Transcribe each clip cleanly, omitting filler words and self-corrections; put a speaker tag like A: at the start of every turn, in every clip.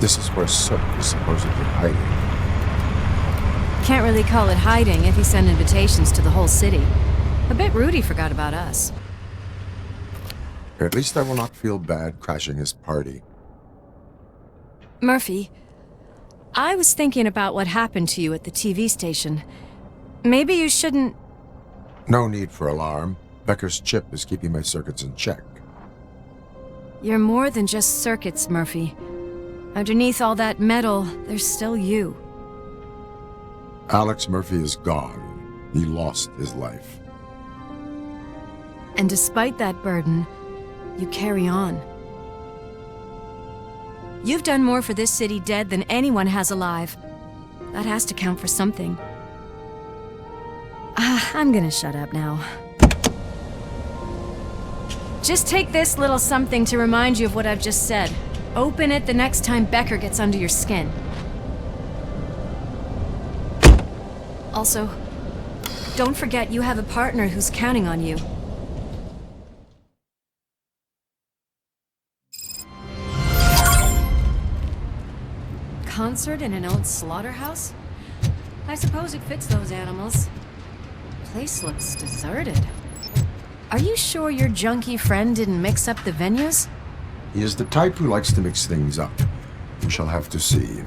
A: This is where Sook is supposedly hiding.
B: Can't really call it hiding if he sent invitations to the whole city. A bit rude he forgot about us.
A: At least I will not feel bad crashing his party.
B: Murphy, I was thinking about what happened to you at the TV station. Maybe you shouldn't...
A: No need for alarm. Becker's chip is keeping my circuits in check.
B: You're more than just circuits, Murphy. Underneath all that metal, there's still you.
A: Alex Murphy is gone. He lost his life.
B: And despite that burden, you carry on. You've done more for this city dead than anyone has alive. That has to count for something. I'm gonna shut up now. Just take this little something to remind you of what I've just said. Open it the next time Becker gets under your skin. Also, don't forget you have a partner who's counting on you. Concert in an old slaughterhouse? I suppose it fits those animals. Place looks deserted. Are you sure your junkie friend didn't mix up the venues?
A: He is the type who likes to mix things up. We shall have to see.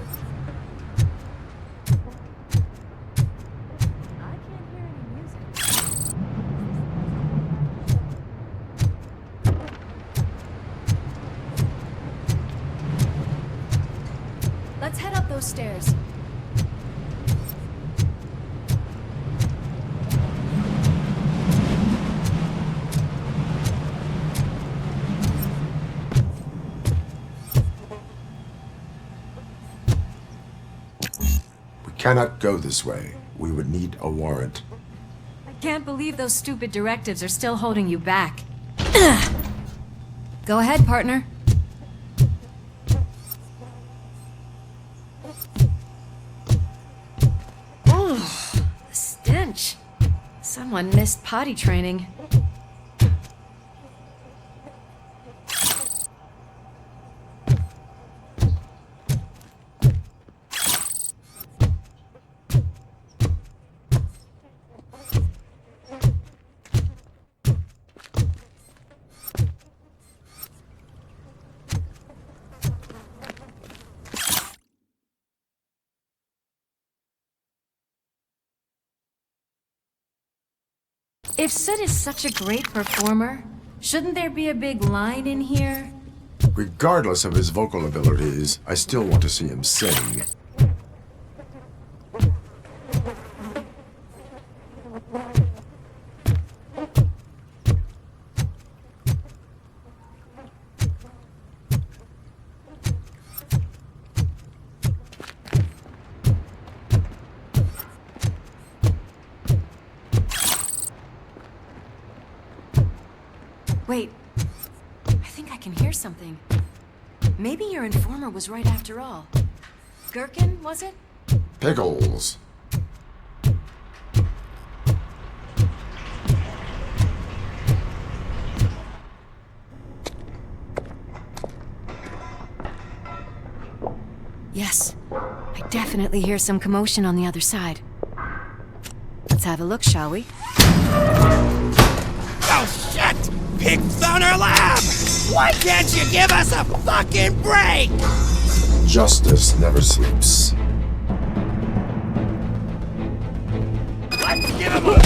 B: Let's head up those stairs.
A: We cannot go this way. We would need a warrant.
B: I can't believe those stupid directives are still holding you back. Go ahead, partner. Oh, the stench. Someone missed potty training. If Sid is such a great performer, shouldn't there be a big line in here?
A: Regardless of his vocal abilities, I still want to see him sing.
B: Wait, I think I can hear something. Maybe your informer was right after all. Gherkin, was it?
A: Pickles.
B: Yes, I definitely hear some commotion on the other side. Let's have a look, shall we?
C: Oh shit! Pigs found our lab! Why can't you give us a fucking break?
A: Justice never sleeps.
C: Let's give him a...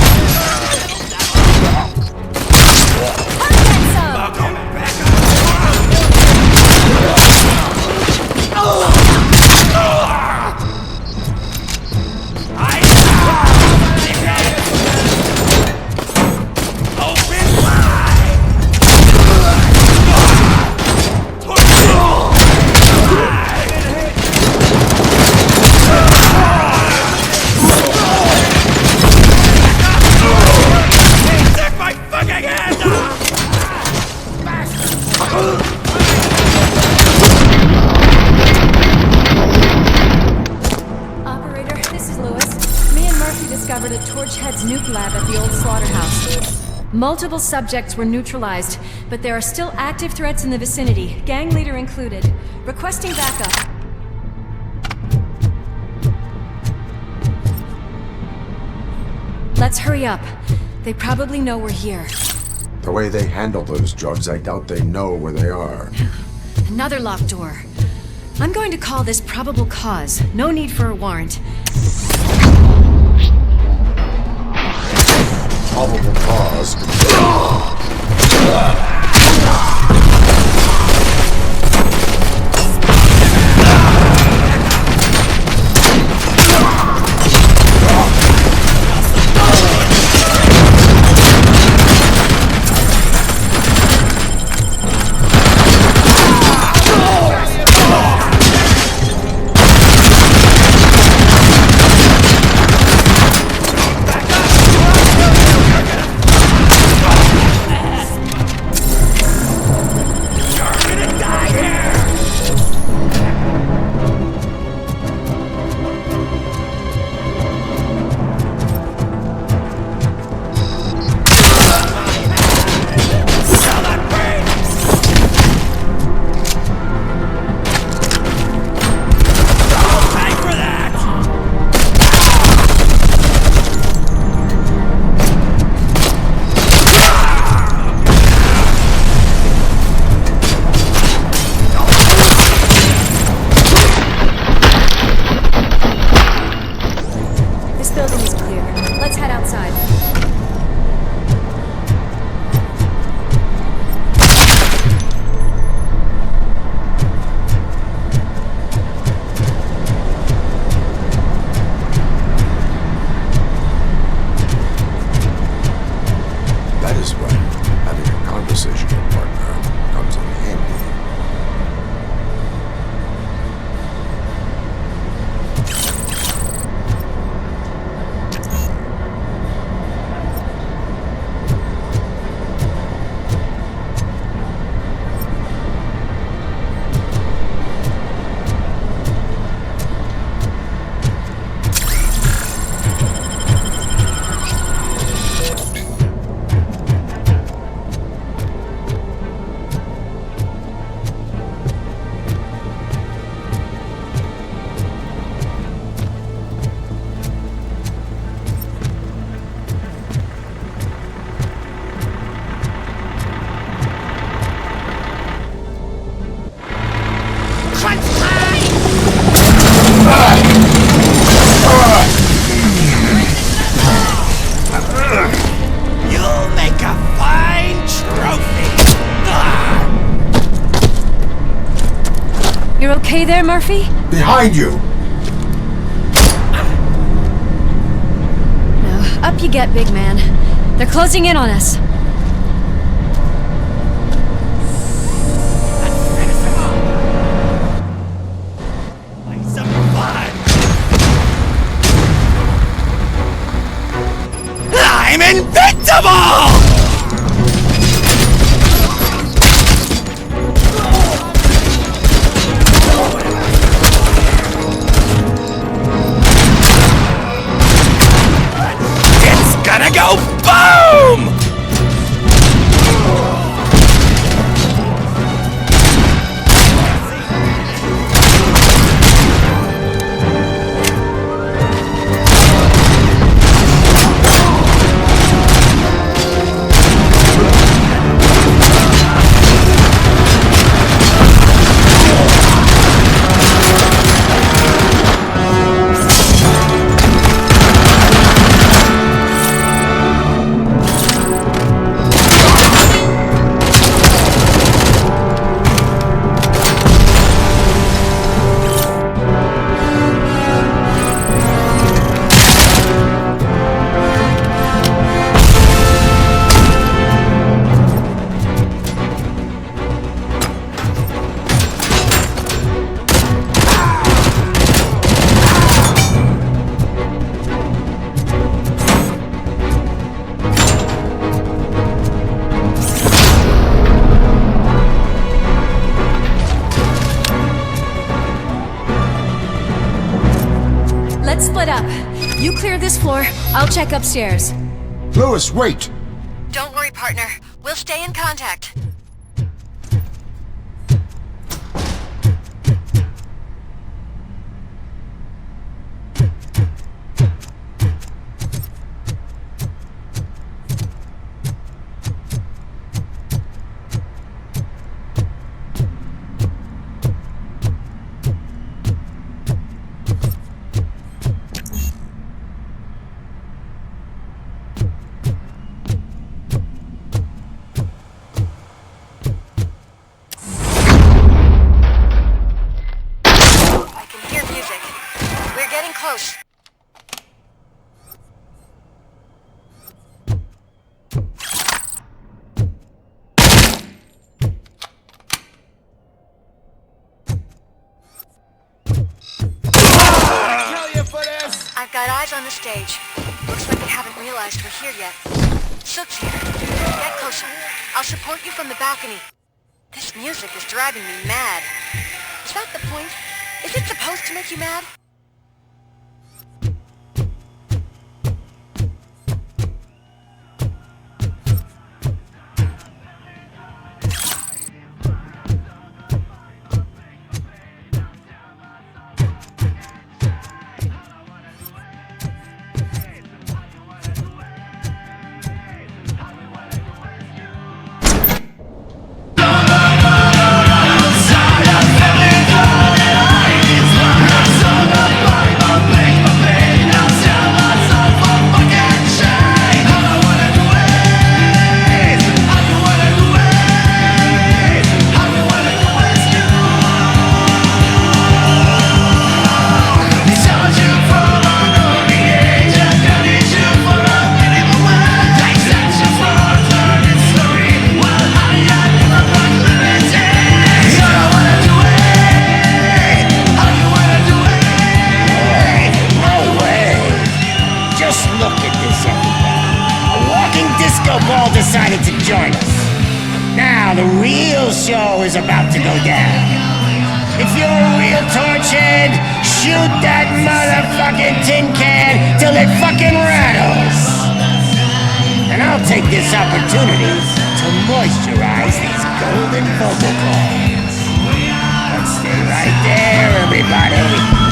C: Welcome back Open wide! Take my fucking hands off!
B: Operator, this is Lewis. Me and Murphy discovered a Torchhead's nuke lab at the old slaughterhouse. Multiple subjects were neutralized, but there are still active threats in the vicinity, gang leader included. Requesting backup. Let's hurry up. They probably know we're here.
A: The way they handle those drugs, I doubt they know where they are.
B: Another locked door. I'm going to call this probable cause. No need for a warrant.
A: Probable cause.
B: You're okay there, Murphy?
A: Behind you!
B: No, up you get, big man. They're closing in on us.
C: I'm invincible! Gonna go boom!
B: Let's split up. You clear this floor, I'll check upstairs.
A: Lewis, wait!
B: Don't worry, partner. We'll stay in contact.
D: Got eyes on the stage. Looks like they haven't realized we're here yet. Sook's here. Get closer. I'll support you from the balcony. This music is driving me mad. Is that the point? Is it supposed to make you mad?
E: Decided to join us. Now the real show is about to go down. If you're a real torchhead, shoot that motherfucking tin can till it fucking rattles. And I'll take this opportunity to moisturize these golden vocal cords. But stay right there, everybody.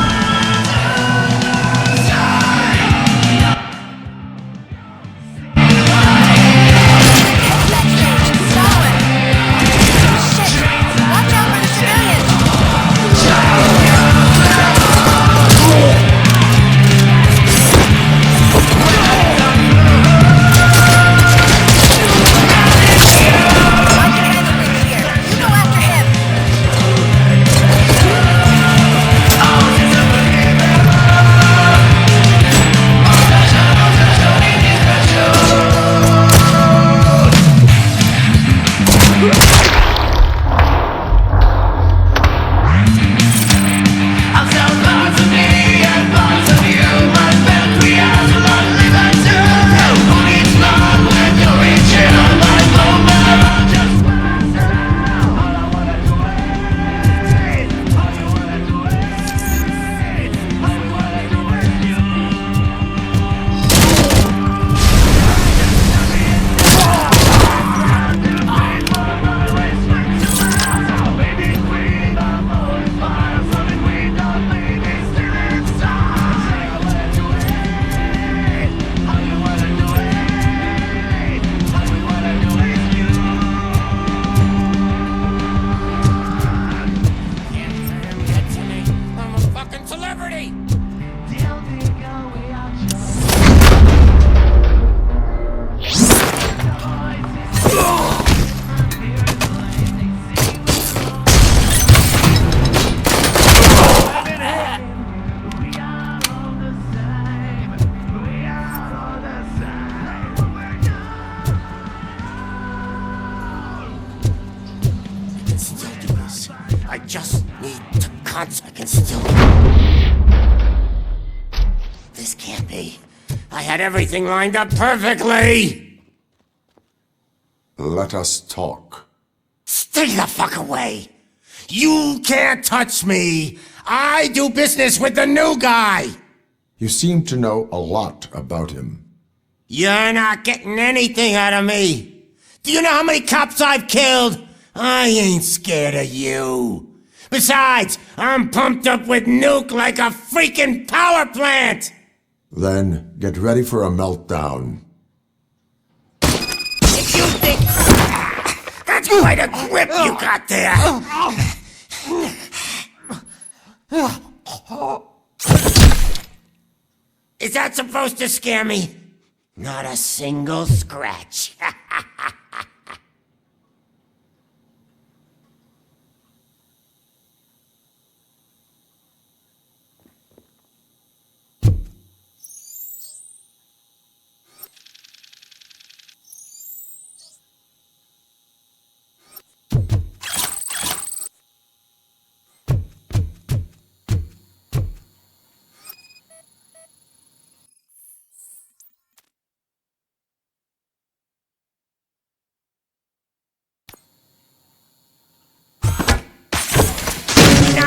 E: I just need to concentrate. I can still... This can't be. I had everything lined up perfectly!
A: Let us talk.
E: Stay the fuck away! You can't touch me! I do business with the new guy!
A: You seem to know a lot about him.
E: You're not getting anything out of me! Do you know how many cops I've killed? I ain't scared of you. Besides, I'm pumped up with nuke like a freaking power plant!
A: Then get ready for a meltdown.
E: If you think... That's quite a grip you got there! Is that supposed to scare me? Not a single scratch.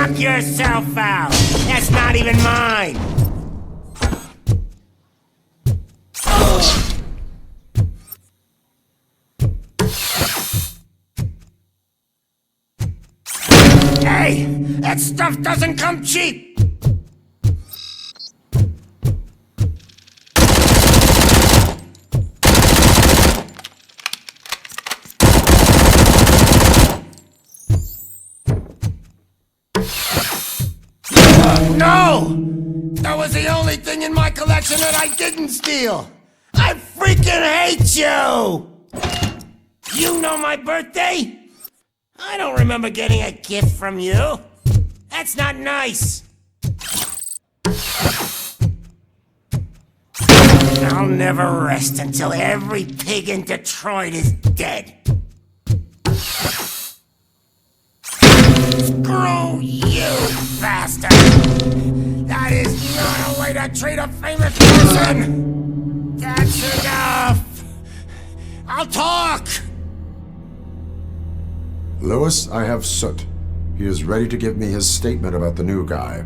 E: Knock yourself out! That's not even mine! Hey! That stuff doesn't come cheap! No! That was the only thing in my collection that I didn't steal! I freaking hate you! You know my birthday? I don't remember getting a gift from you. That's not nice. I'll never rest until every pig in Detroit is dead. Screw you, bastard! That is not a way to treat a famous person! That's enough! I'll talk!
A: Lewis, I have Soot. He is ready to give me his statement about the new guy.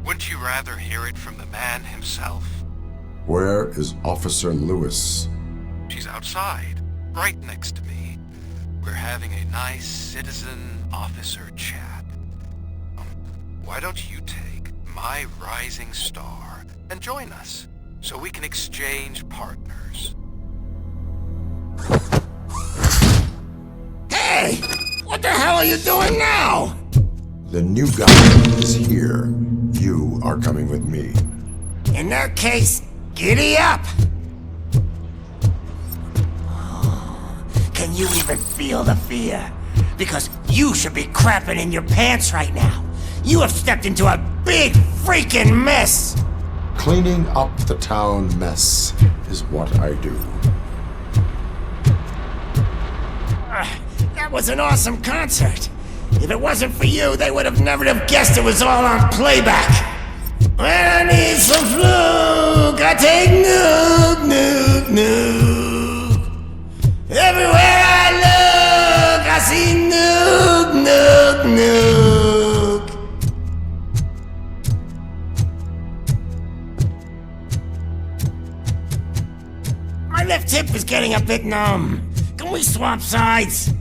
F: Wouldn't you rather hear it from the man himself?
A: Where is Officer Lewis?
F: She's outside, right next to me. We're having a nice citizen-officer chat. Why don't you take my rising star and join us, so we can exchange partners?
E: Hey! What the hell are you doing now?
A: The new guy is here. You are coming with me.
E: In that case, giddy up! Can you even feel the fear? Because you should be crapping in your pants right now. You have stepped into a big freaking mess!
A: Cleaning up the town mess is what I do.
E: That was an awesome concert. If it wasn't for you, they would have never have guessed it was all on playback. When I need some fluke, I take nuke, nuke, nuke. Everywhere I look, I see nuke, nuke, nuke. My left hip is getting a bit numb. Can we swap sides?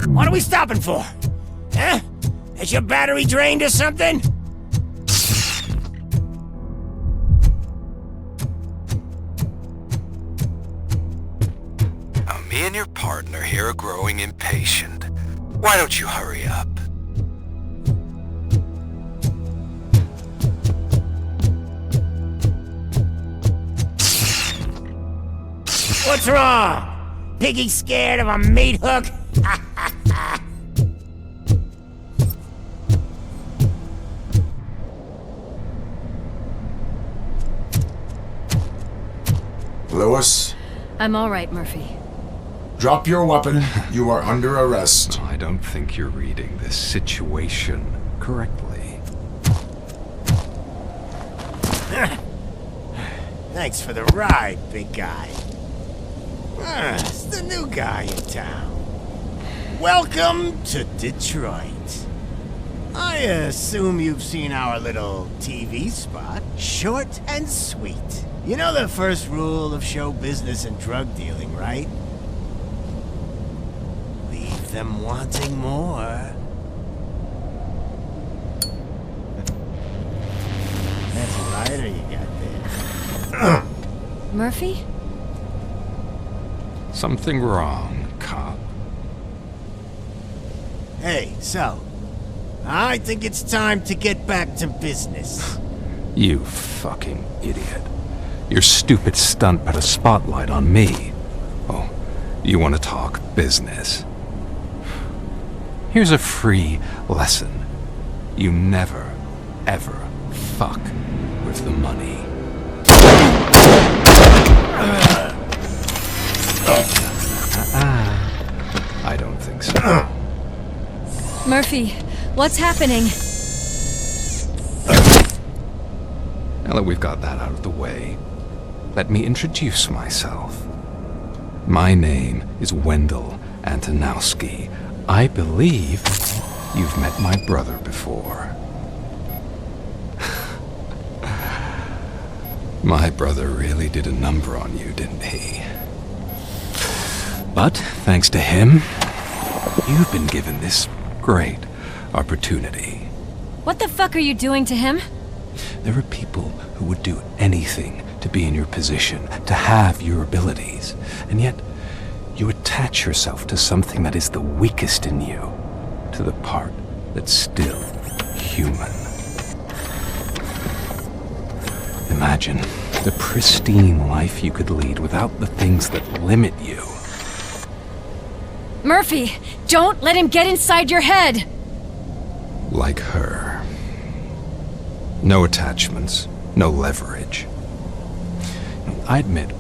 E: What are we stopping for? Huh? Is your battery drained or something?
F: Now, me and your partner here are growing impatient. Why don't you hurry up?
E: What's wrong? Piggy scared of a meat hook?
A: Lewis,
B: I'm all right, Murphy.
A: drop your weapon. You are under arrest.
G: I don't think you're reading this situation correctly.
E: Thanks for the ride, big guy. It's the new guy in town. Welcome to Detroit. I assume you've seen our little TV spot. Short and sweet. You know the first rule of show business and drug dealing, right? Leave them wanting more. That's a lighter you got there.
B: Murphy?
G: Something wrong, cop.
E: Hey, so, I think it's time to get back to business.
G: You fucking idiot. Your stupid stunt put a spotlight on me. Oh, you want to talk business? Here's a free lesson. You never, ever fuck with the money. I don't think so.
B: Murphy, what's happening?
G: Now that we've got that out of the way, let me introduce myself. My name is Wendell Antonowski. I believe you've met my brother before. My brother really did a number on you, didn't he? But thanks to him, you've been given this great opportunity.
B: What the fuck are you doing to him?
G: There are people who would do anything to be in your position, to have your abilities, and yet you attach yourself to something that is the weakest in you, to the part that's still human. Imagine the pristine life you could lead without the things that limit you.
B: Murphy, don't let him get inside your head!
G: Like her. No attachments, no leverage. I admit,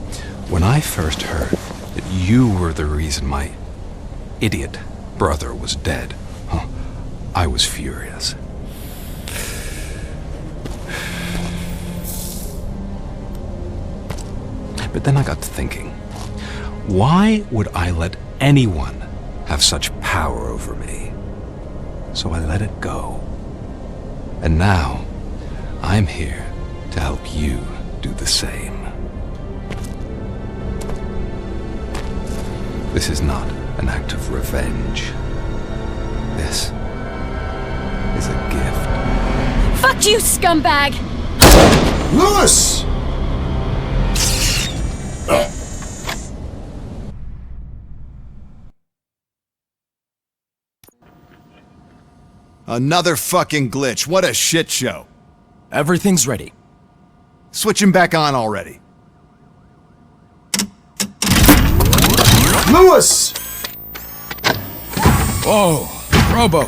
G: when I first heard that you were the reason my idiot brother was dead, I was furious. But then I got to thinking, why would I let anyone have such power over me? So I let it go. And now, I'm here to help you do the same. This is not an act of revenge. This is a gift.
B: Fuck you, scumbag!
A: Lewis!
C: Another fucking glitch. What a shit show.
H: Everything's ready.
C: Switch him back on already.
A: Lewis!
H: Whoa, Robo.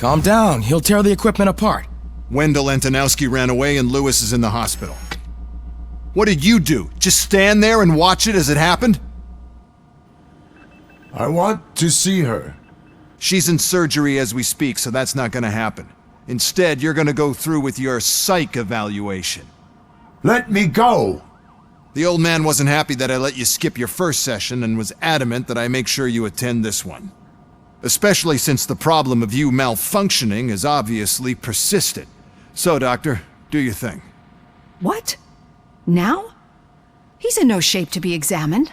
H: Calm down, he'll tear the equipment apart.
C: Wendell Antonowski ran away and Lewis is in the hospital. What did you do? Just stand there and watch it as it happened?
A: I want to see her.
C: She's in surgery as we speak, so that's not gonna happen. Instead, you're gonna go through with your psych evaluation.
A: Let me go!
C: The old man wasn't happy that I let you skip your first session and was adamant that I make sure you attend this one. Especially since the problem of you malfunctioning is obviously persistent. So, Doctor, do your thing.
I: What? Now? He's in no shape to be examined.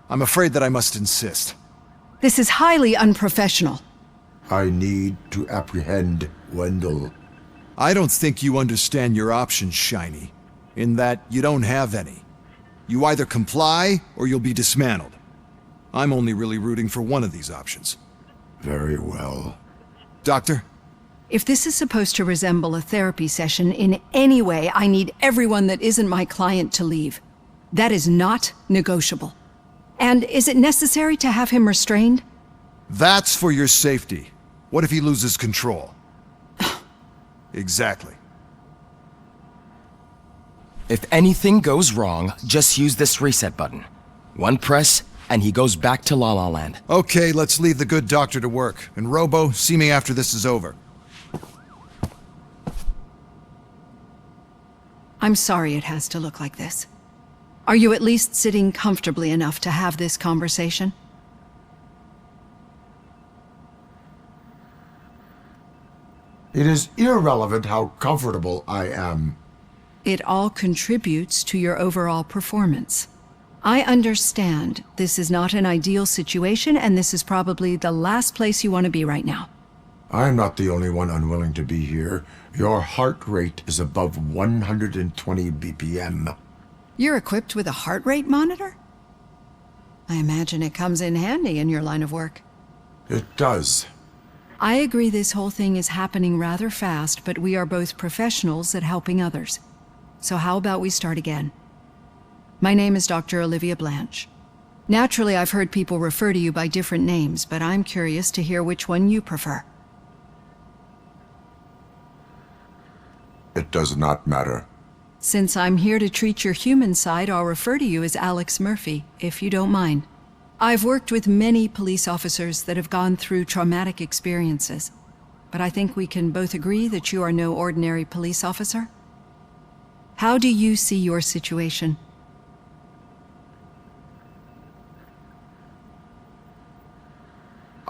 C: I'm afraid that I must insist.
I: This is highly unprofessional.
A: I need to apprehend Wendell.
C: I don't think you understand your options, Shiny, in that you don't have any. You either comply or you'll be dismantled. I'm only really rooting for one of these options.
A: Very well.
C: Doctor?
I: If this is supposed to resemble a therapy session in any way, I need everyone that isn't my client to leave. That is not negotiable. And is it necessary to have him restrained?
C: That's for your safety. What if he loses control? Exactly.
H: If anything goes wrong, just use this reset button. One press, and he goes back to La La Land.
C: Okay, let's leave the good doctor to work. And Robo, see me after this is over.
I: I'm sorry it has to look like this. Are you at least sitting comfortably enough to have this conversation?
A: It is irrelevant how comfortable I am.
I: It all contributes to your overall performance. I understand this is not an ideal situation, and this is probably the last place you want to be right now.
A: I'm not the only one unwilling to be here. Your heart rate is above 120 BPM.
I: You're equipped with a heart rate monitor? I imagine it comes in handy in your line of work.
A: It does.
I: I agree this whole thing is happening rather fast, but we are both professionals at helping others. So how about we start again? My name is Dr. Olivia Blanche. Naturally, I've heard people refer to you by different names, but I'm curious to hear which one you prefer.
A: It does not matter.
I: Since I'm here to treat your human side, I'll refer to you as Alex Murphy, if you don't mind. I've worked with many police officers that have gone through traumatic experiences, but I think we can both agree that you are no ordinary police officer. How do you see your situation?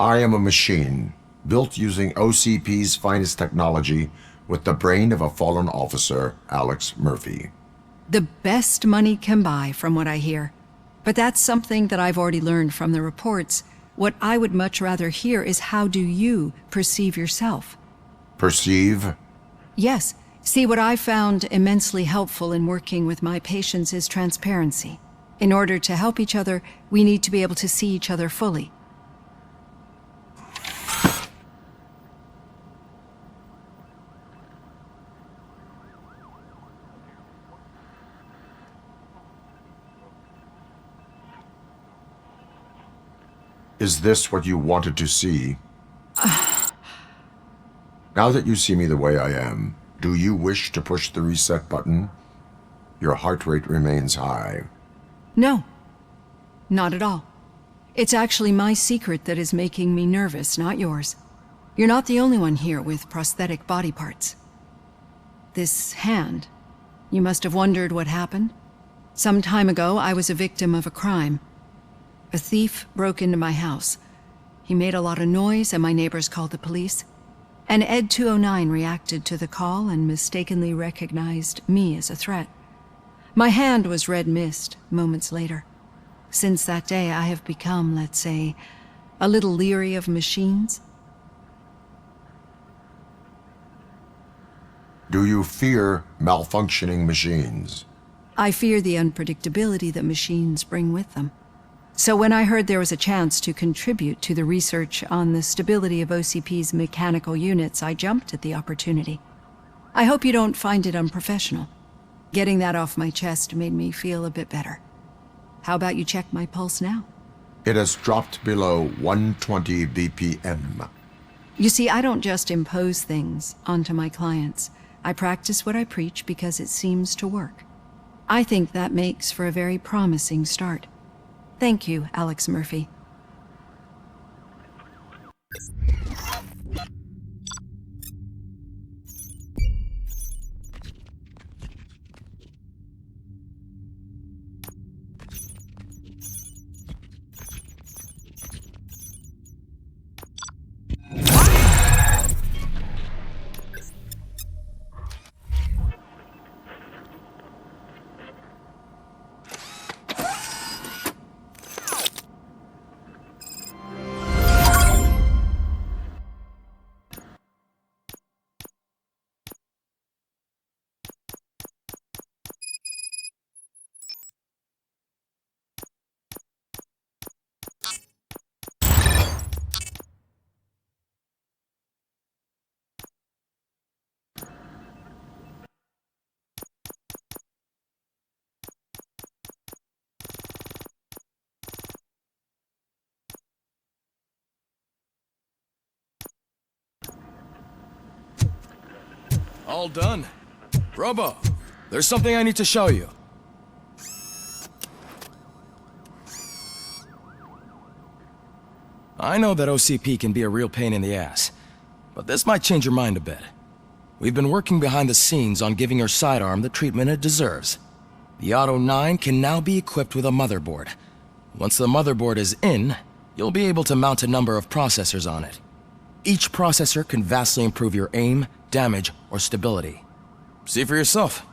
A: I am a machine, built using OCP's finest technology with the brain of a fallen officer, Alex Murphy.
I: The best money can buy, from what I hear. But that's something that I've already learned from the reports. What I would much rather hear is how do you perceive yourself?
A: Perceive?
I: Yes. See, what I found immensely helpful in working with my patients is transparency. In order to help each other, we need to be able to see each other fully.
A: Is this what you wanted to see? Now that you see me the way I am, do you wish to push the reset button? Your heart rate remains high.
I: No, not at all. It's actually my secret that is making me nervous, not yours. You're not the only one here with prosthetic body parts. This hand, you must have wondered what happened. Some time ago, I was a victim of a crime. A thief broke into my house. He made a lot of noise and my neighbors called the police. And Ed 209 reacted to the call and mistakenly recognized me as a threat. My hand was red mist moments later. Since that day, I have become, let's say, a little leery of machines.
A: Do you fear malfunctioning machines?
I: I fear the unpredictability that machines bring with them. So when I heard there was a chance to contribute to the research on the stability of OCP's mechanical units, I jumped at the opportunity. I hope you don't find it unprofessional. Getting that off my chest made me feel a bit better. How about you check my pulse now?
A: It has dropped below 120 BPM.
I: You see, I don't just impose things onto my clients. I practice what I preach because it seems to work. I think that makes for a very promising start. Thank you, Alex Murphy.
H: All done. Robo, there's something I need to show you. I know that OCP can be a real pain in the ass, but this might change your mind a bit. We've been working behind the scenes on giving your sidearm the treatment it deserves. The Auto 9 can now be equipped with a motherboard. Once the motherboard is in, you'll be able to mount a number of processors on it. Each processor can vastly improve your aim, damage, or stability. See for yourself.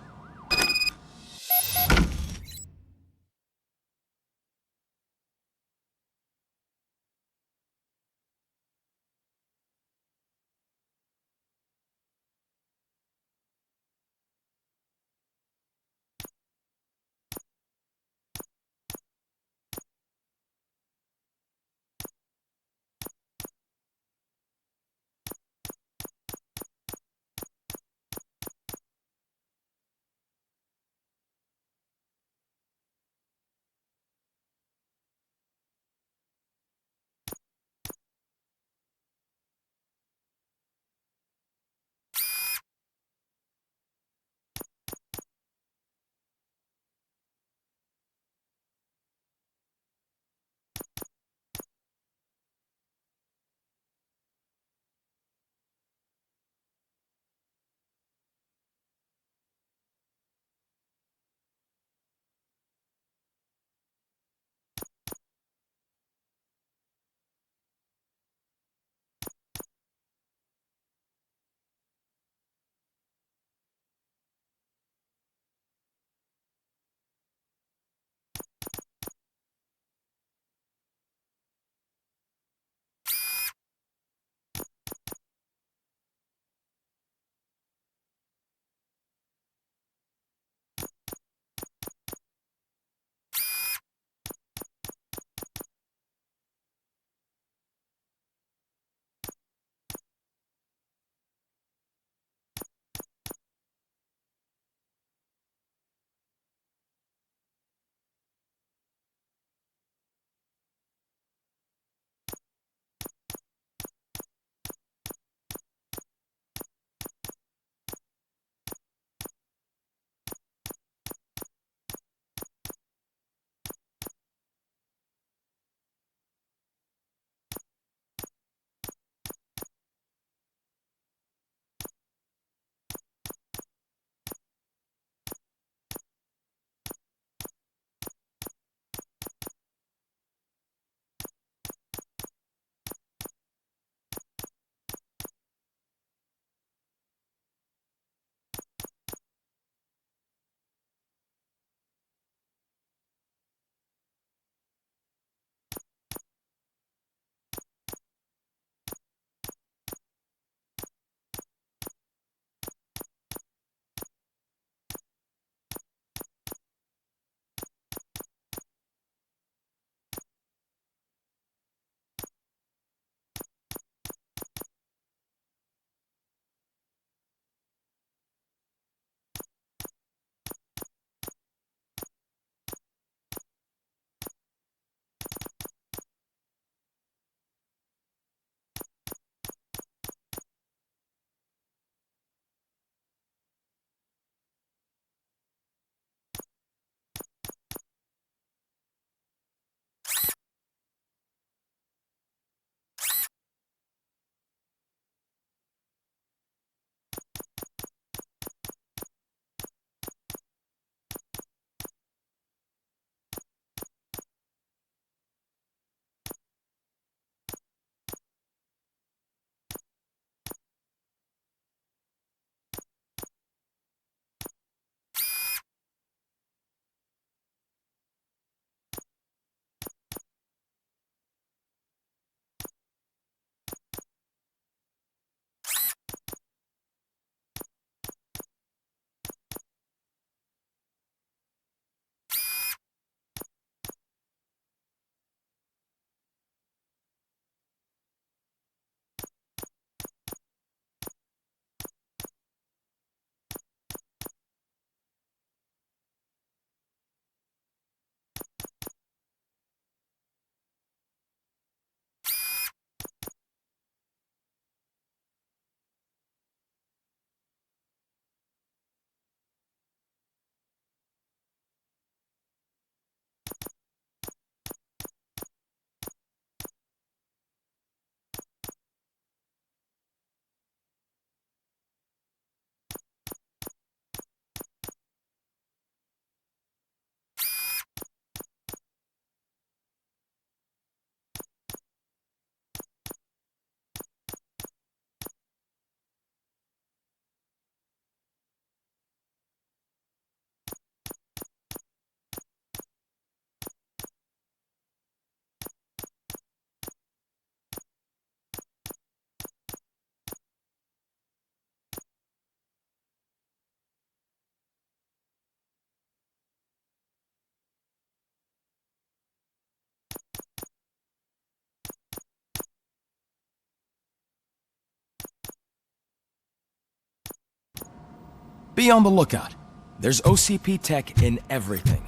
H: Be on the lookout. There's OCP tech in everything.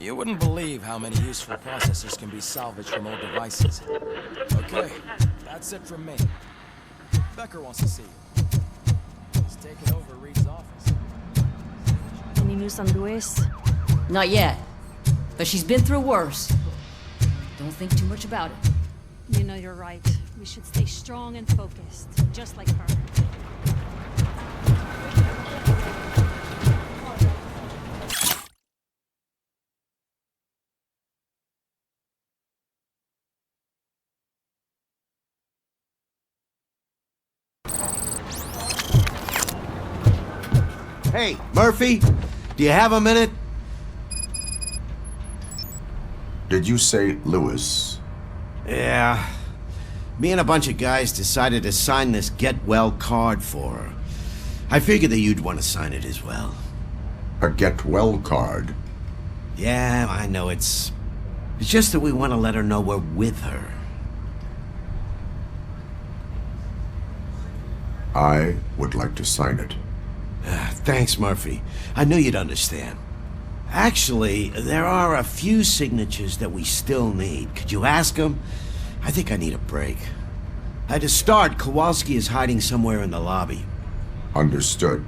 H: You wouldn't believe how many useful processors can be salvaged from old devices. Okay, that's it from me. Becker wants to see you. He's taking over Reed's office.
J: Any news on Luis?
K: Not yet. But she's been through worse. Don't think too much about it.
J: You know you're right. We should stay strong and focused, just like her.
L: Hey, Murphy, do you have a minute?
A: Did you say Lewis?
L: Yeah. Me and a bunch of guys decided to sign this get well card for her. I figured that you'd want to sign it as well.
A: A get well card?
L: Yeah, I know it's just that we want to let her know we're with her.
A: I would like to sign it.
L: Thanks, Murphy. I knew you'd understand. Actually, there are a few signatures that we still need. Could you ask them? I think I need a break. To start, Kowalski is hiding somewhere in the lobby.
A: Understood.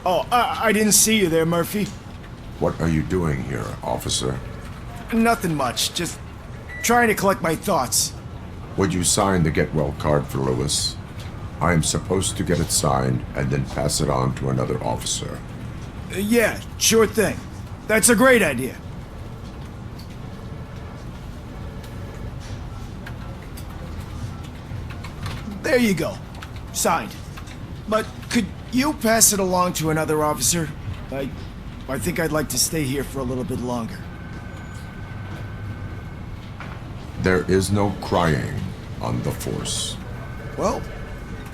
M: Oh, I didn't see you there, Murphy.
A: What are you doing here, officer?
M: Nothing much, just trying to collect my thoughts.
A: Would you sign the get well card for Lewis? I am supposed to get it signed and then pass it on to another officer.
M: Yeah, sure thing. That's a great idea. There you go. Signed. But could you pass it along to another officer? I think I'd like to stay here for a little bit longer.
A: There is no crying on the Force.
M: Well,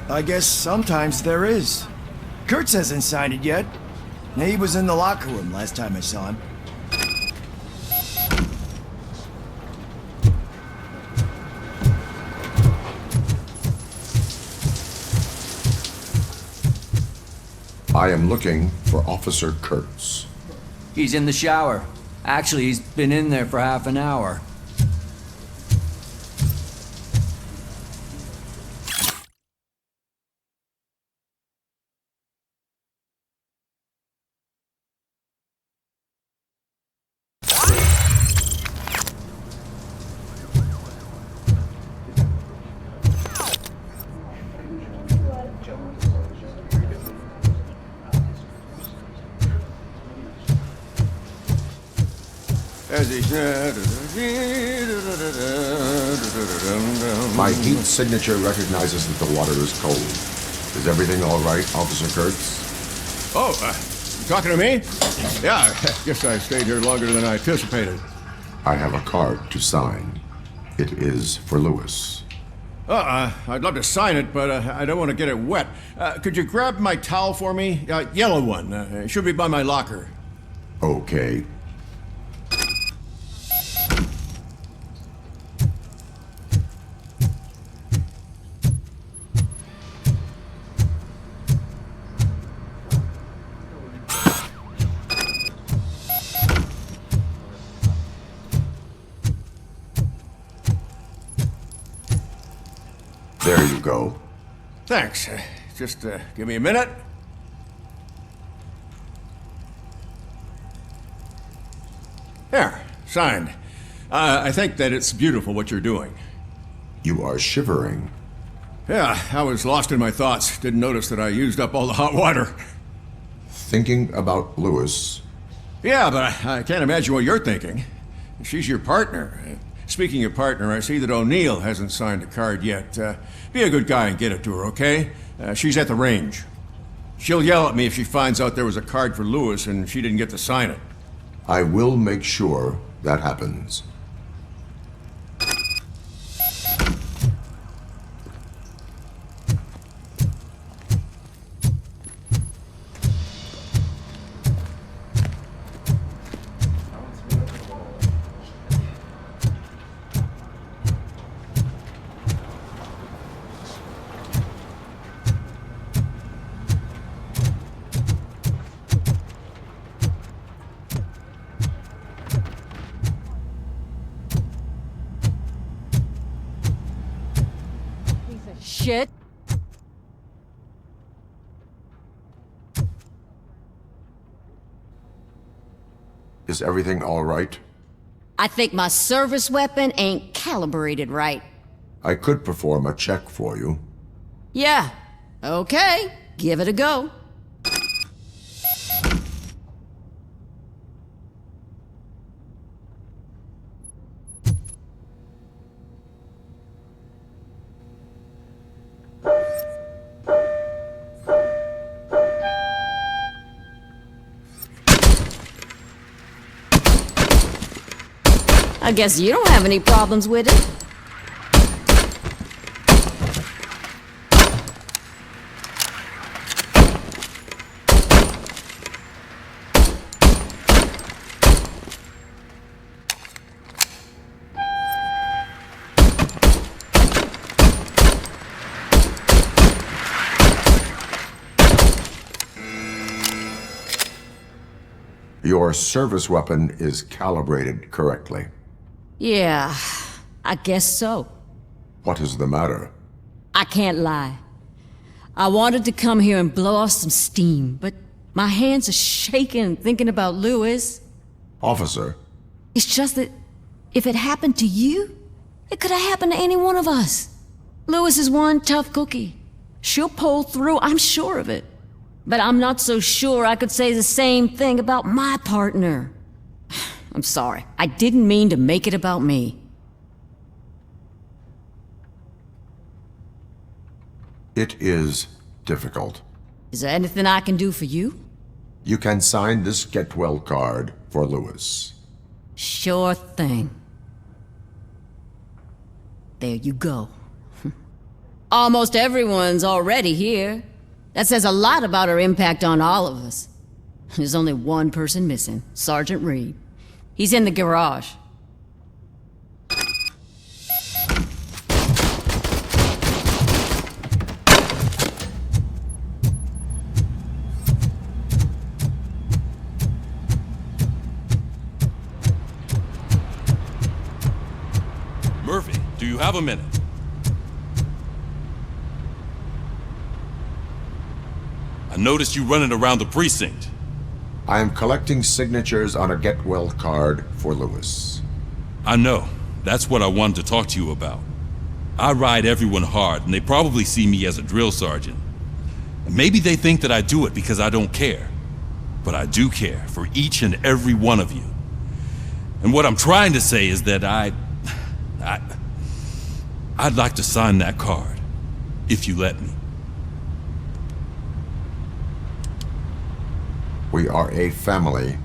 M: I guess sometimes there is. Kurtz hasn't signed it yet. He was in the locker room last time I saw him.
A: I am looking for Officer Kurtz.
K: He's in the shower. Actually, he's been in there for half an hour.
A: My heat signature recognizes that the water is cold. Is everything all right, Officer Kurtz?
N: Oh, you talking to me? Yeah, I guess I stayed here longer than I anticipated.
A: I have a card to sign. It is for Lewis.
N: I'd love to sign it, but I don't want to get it wet. Could you grab my towel for me? Yellow one. It should be by my locker.
A: Okay. There you go.
N: Thanks. Just give me a minute. There, signed. I think that it's beautiful what you're doing.
A: You are shivering.
N: Yeah, I was lost in my thoughts. Didn't notice that I used up all the hot water.
A: Thinking about Lewis.
N: Yeah, but I can't imagine what you're thinking. She's your partner. Speaking of partner, I see that O'Neill hasn't signed a card yet. Be a good guy and get it to her, okay? She's at the range. She'll yell at me if she finds out there was a card for Lewis and she didn't get to sign it.
A: I will make sure that happens.
K: Shit.
A: Is everything all right?
K: I think my service weapon ain't calibrated right.
A: I could perform a check for you.
K: Yeah. Okay. Give it a go. I guess you don't have any problems with it.
A: Your service weapon is calibrated correctly.
K: Yeah, I guess so.
A: What is the matter?
K: I can't lie. I wanted to come here and blow off some steam, but my hands are shaking thinking about Lewis.
A: Officer,
K: It's just that if it happened to you, it could have happened to any one of us. Lewis is one tough cookie. She'll pull through, I'm sure of it. But I'm not so sure I could say the same thing about my partner. I'm sorry. I didn't mean to make it about me.
A: it is difficult.
K: Is there anything I can do for you?
A: You can sign this get well card for Lewis.
K: Sure thing. There you go. Almost everyone's already here. That says a lot about her impact on all of us. There's only one person missing, Sergeant Reed. He's in the garage.
O: Murphy, do you have a minute? I noticed you running around the precinct.
A: I am collecting signatures on a get well card for Lewis.
O: I know. That's what I wanted to talk to you about. I ride everyone hard, and they probably see me as a drill sergeant. And maybe they think that I do it because I don't care. But I do care for each and every one of you. And what I'm trying to say is that I'd like to sign that card, if you let me.
A: We are a family.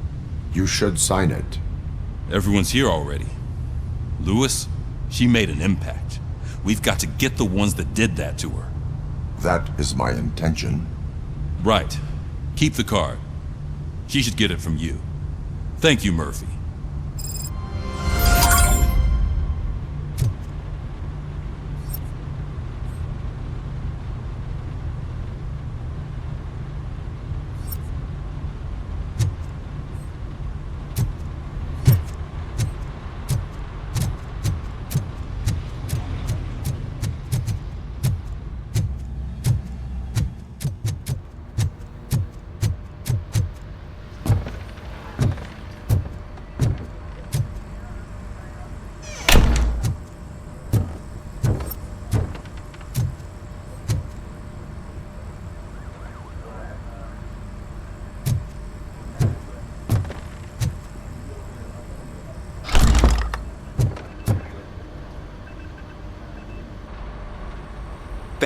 A: You should sign it.
O: Everyone's here already. Lewis, she made an impact. We've got to get the ones that did that to her.
A: That is my intention.
O: Right. Keep the card. She should get it from you. Thank you, Murphy.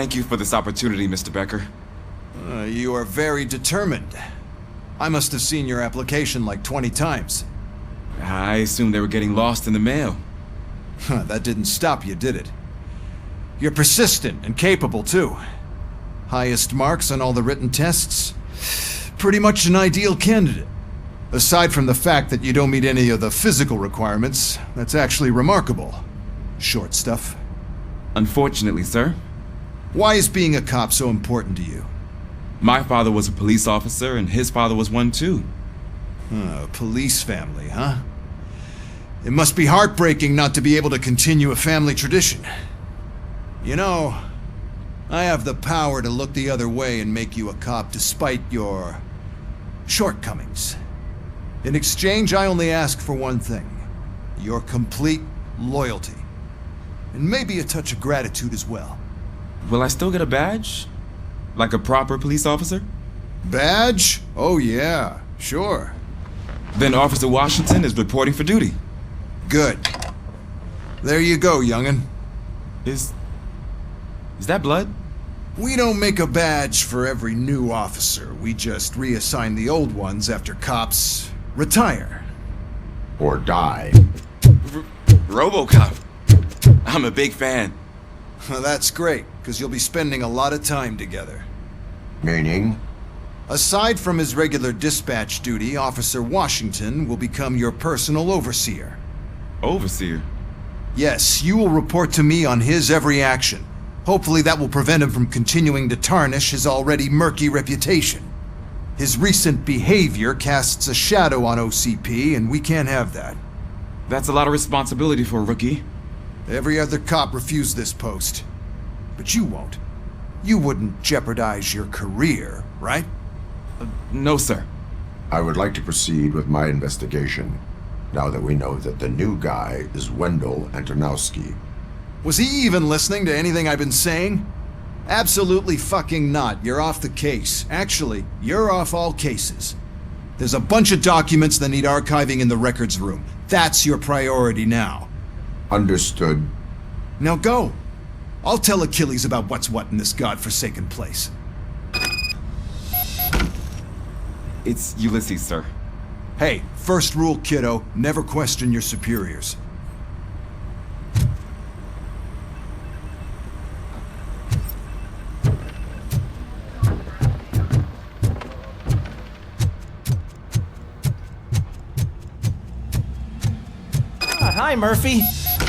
P: Thank you for this opportunity, Mr. Becker.
C: You are very determined. I must have seen your application like 20 times.
P: I assumed they were getting lost in the mail.
C: That didn't stop you, did it? You're persistent and capable, too. Highest marks on all the written tests. Pretty much an ideal candidate. Aside from the fact that you don't meet any of the physical requirements, that's actually remarkable. Short stuff.
P: Unfortunately, sir.
C: Why is being a cop so important to you?
P: My father was a police officer, and his father was one too.
C: A police family, huh? It must be heartbreaking not to be able to continue a family tradition. You know, I have the power to look the other way and make you a cop despite your shortcomings. In exchange, I only ask for one thing. Your complete loyalty. And maybe a touch of gratitude as well.
P: Will I still get a badge? Like a proper police officer?
C: Badge? Oh yeah, sure.
P: Then Officer Washington is reporting for duty.
C: Good. There you go, young'un.
P: Is that blood?
C: We don't make a badge for every new officer. We just reassign the old ones after cops retire.
A: Or die.
P: RoboCop. I'm a big fan.
C: That's great, because you'll be spending a lot of time together.
A: Meaning?
C: Aside from his regular dispatch duty, Officer Washington will become your personal overseer.
P: Overseer?
C: Yes, you will report to me on his every action. Hopefully that will prevent him from continuing to tarnish his already murky reputation. His recent behavior casts a shadow on OCP, and we can't have that.
P: That's a lot of responsibility for a rookie.
C: Every other cop refused this post. But you won't. You wouldn't jeopardize your career, right?
P: No, sir.
A: I would like to proceed with my investigation, now that we know that the new guy is Wendell Antonowski.
C: Was he even listening to anything I've been saying? Absolutely fucking not. You're off the case. Actually, you're off all cases. There's a bunch of documents that need archiving in the records room. That's your priority now.
A: Understood.
C: Now go. I'll tell Achilles about what's what in this godforsaken place.
P: It's Ulysses, sir.
C: Hey, first rule, kiddo, never question your superiors.
Q: Hi, Murphy.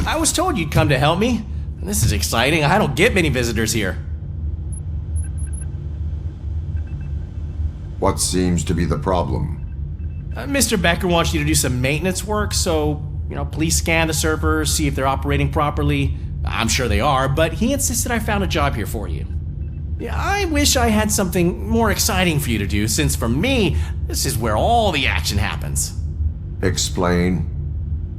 Q: I was told you'd come to help me. This is exciting. I don't get many visitors here.
A: What seems to be the problem?
Q: Mr. Becker wants you to do some maintenance work, so, please scan the servers, see if they're operating properly. I'm sure they are, but he insisted I found a job here for you. Yeah, I wish I had something more exciting for you to do, since for me, this is where all the action happens.
A: Explain.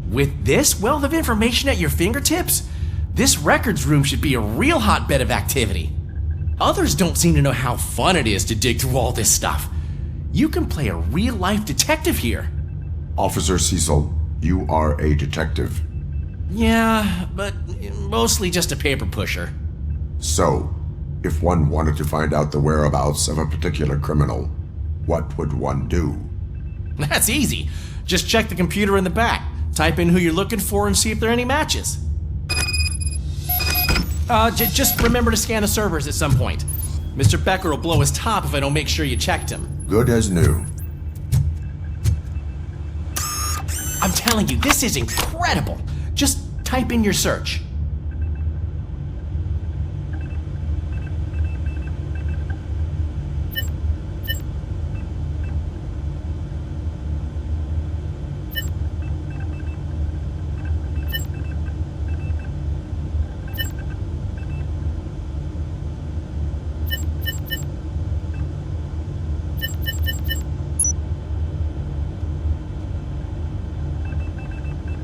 Q: With this wealth of information at your fingertips, this records room should be a real hotbed of activity. Others don't seem to know how fun it is to dig through all this stuff. You can play a real-life detective here.
A: Officer Cecil, you are a detective.
Q: Yeah, but mostly just a paper pusher.
A: So, if one wanted to find out the whereabouts of a particular criminal, what would one do?
Q: That's easy. Just check the computer in the back. Type in who you're looking for and see if there are any matches. Just remember to scan the servers at some point. Mr. Becker will blow his top if I don't make sure you checked him.
A: Good as new.
Q: I'm telling you, this is incredible. Just type in your search.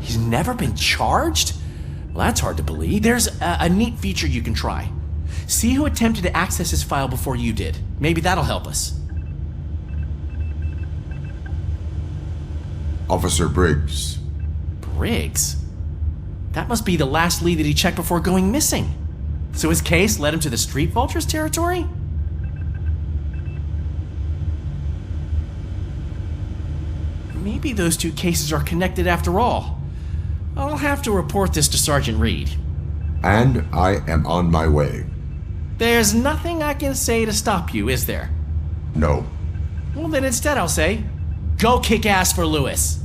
Q: He's never been charged? Well, that's hard to believe. There's a neat feature you can try. See who attempted to access his file before you did. Maybe that'll help us.
A: Officer Briggs.
Q: Briggs? That must be the last lead that he checked before going missing. So his case led him to the Street Vultures territory? Maybe those two cases are connected after all. I'll have to report this to Sergeant Reed.
A: And I am on my way.
Q: There's nothing I can say to stop you, is there?
A: No.
Q: Well, then instead I'll say, go kick ass for Lewis.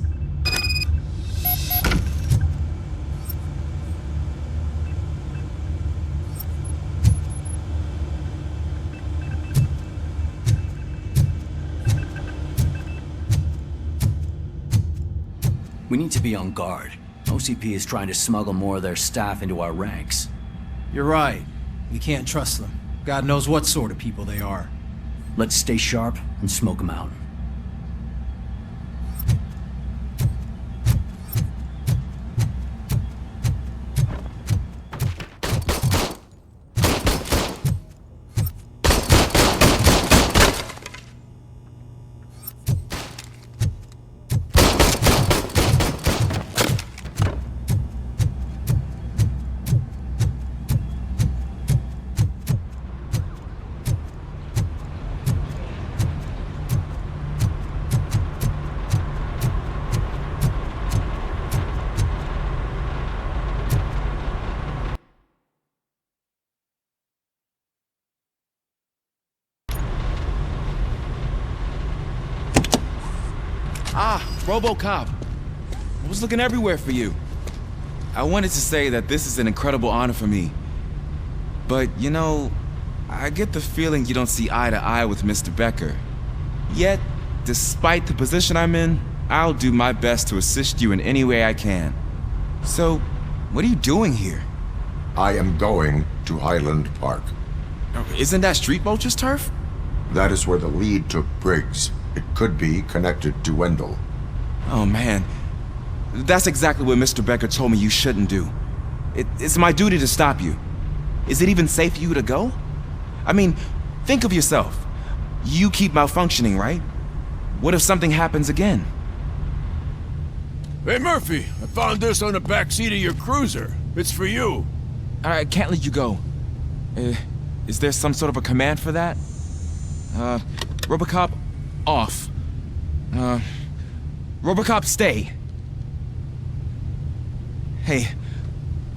R: We need to be on guard. OCP is trying to smuggle more of their staff into our ranks.
S: You're right. We can't trust them. God knows what sort of people they are.
R: Let's stay sharp and smoke them out.
P: RoboCop. I was looking everywhere for you. I wanted to say that this is an incredible honor for me. But, you know, I get the feeling you don't see eye to eye with Mr. Becker. Yet, despite the position I'm in, I'll do my best to assist you in any way I can. So, what are you doing here?
A: I am going to Highland Park.
P: Isn't that Street Vulture's turf?
A: That is where the lead took Briggs. It could be connected to Wendell.
P: Oh man, that's exactly what Mr. Becker told me you shouldn't do. It's my duty to stop you. Is it even safe for you to go? I mean, think of yourself. You keep malfunctioning, right? What if something happens again?
T: Hey Murphy, I found this on the back seat of your cruiser. It's for you.
P: I can't let you go. Is there some sort of a command for that? RoboCop, off. RoboCop, stay. Hey,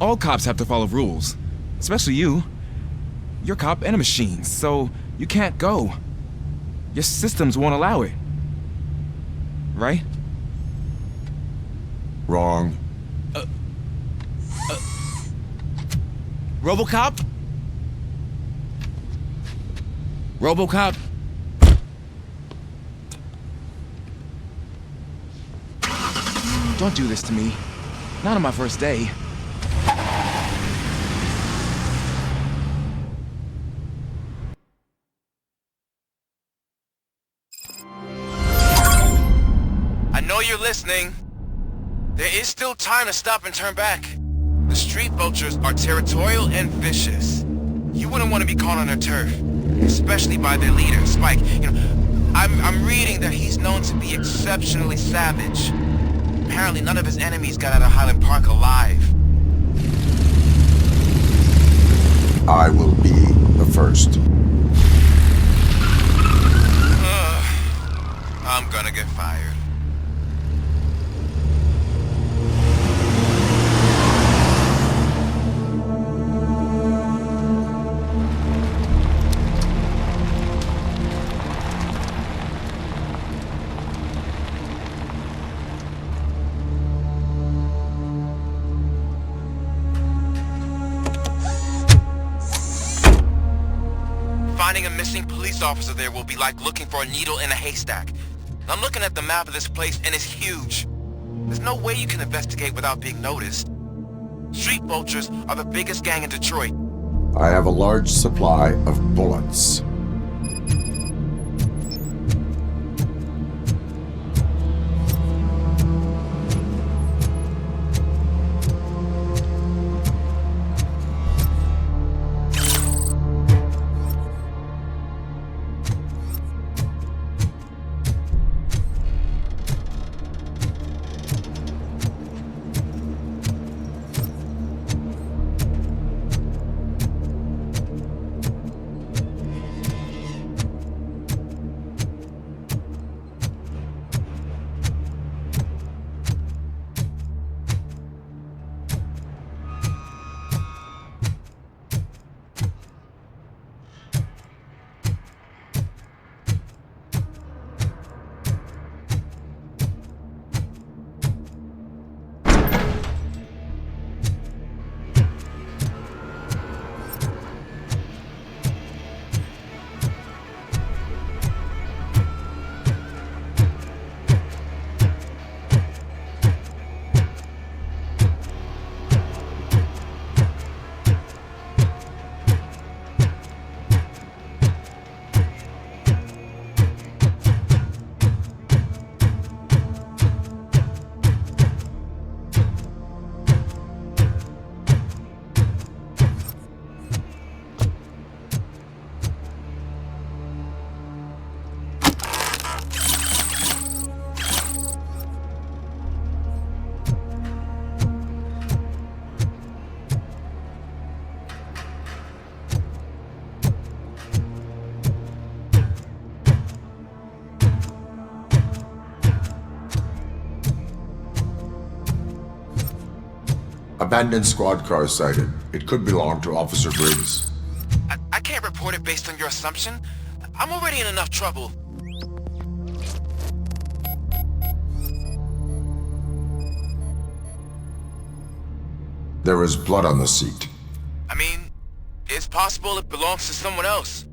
P: all cops have to follow rules. Especially you. You're a cop and a machine, so you can't go. Your systems won't allow it. Right?
A: Wrong.
P: RoboCop? RoboCop? Don't do this to me. Not on my first day.
F: I know you're listening. There is still time to stop and turn back. The Street Vultures are territorial and vicious. You wouldn't want to be caught on their turf, especially by their leader, Spike. You know, I'm reading that he's known to be exceptionally savage. Apparently none of his enemies got out of Highland Park alive.
A: I will be the first.
F: I'm gonna get fired. Finding a missing police officer there will be like looking for a needle in a haystack. I'm looking at the map of this place and it's huge. There's no way you can investigate without being noticed. Street Vultures are the biggest gang in Detroit.
A: I have a large supply of bullets. Abandoned squad car sighted. It could belong to Officer Briggs.
F: I can't report it based on your assumption. I'm already in enough trouble.
A: There is blood on the seat.
F: I mean, it's possible it belongs to someone else.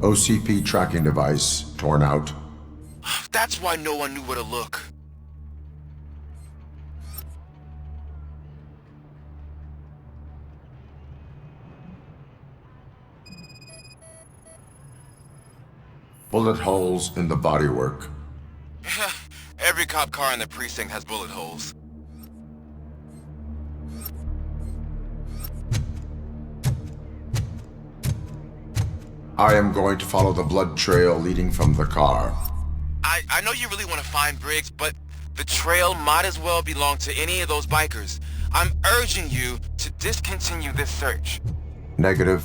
A: OCP tracking device torn out.
F: That's why no one knew where to look.
A: Bullet holes in the bodywork.
F: Every cop car in the precinct has bullet holes.
A: I am going to follow the blood trail leading from the car.
F: I know you really want to find Briggs, but the trail might as well belong to any of those bikers. I'm urging you to discontinue this search.
A: Negative.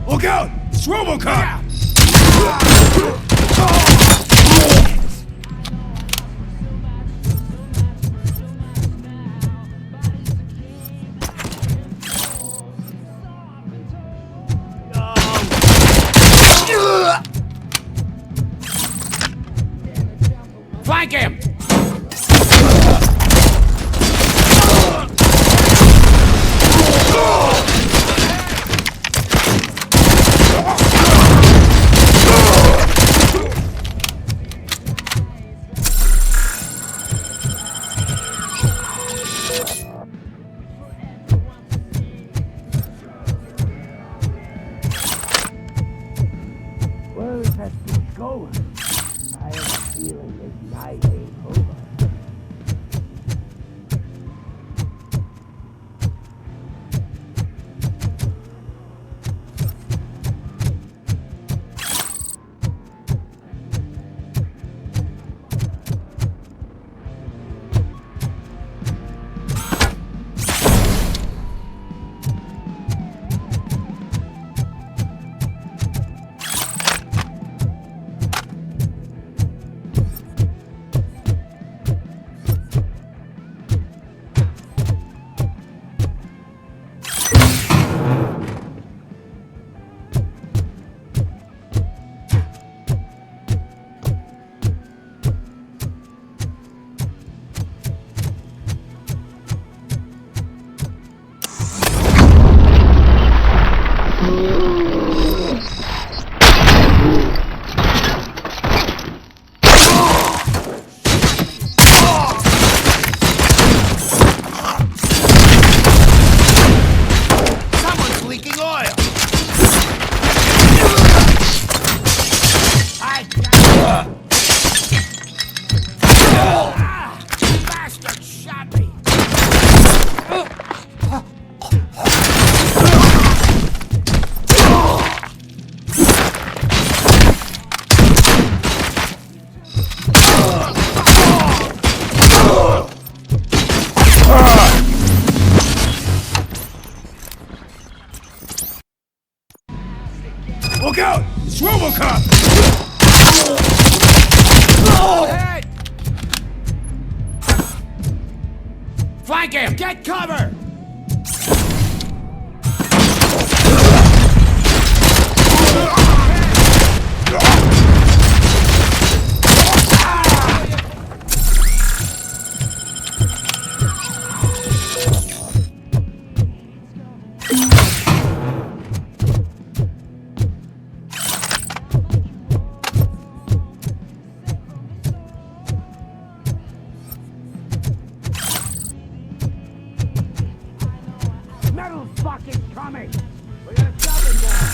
T: Look out! It's RoboCop!
E: Flank him! Where is that thing going? I have a feeling this night ain't over.
L: Look out! It's RoboCop!
E: Head! Flank him! Get cover! Metal's fucking coming! We got something there!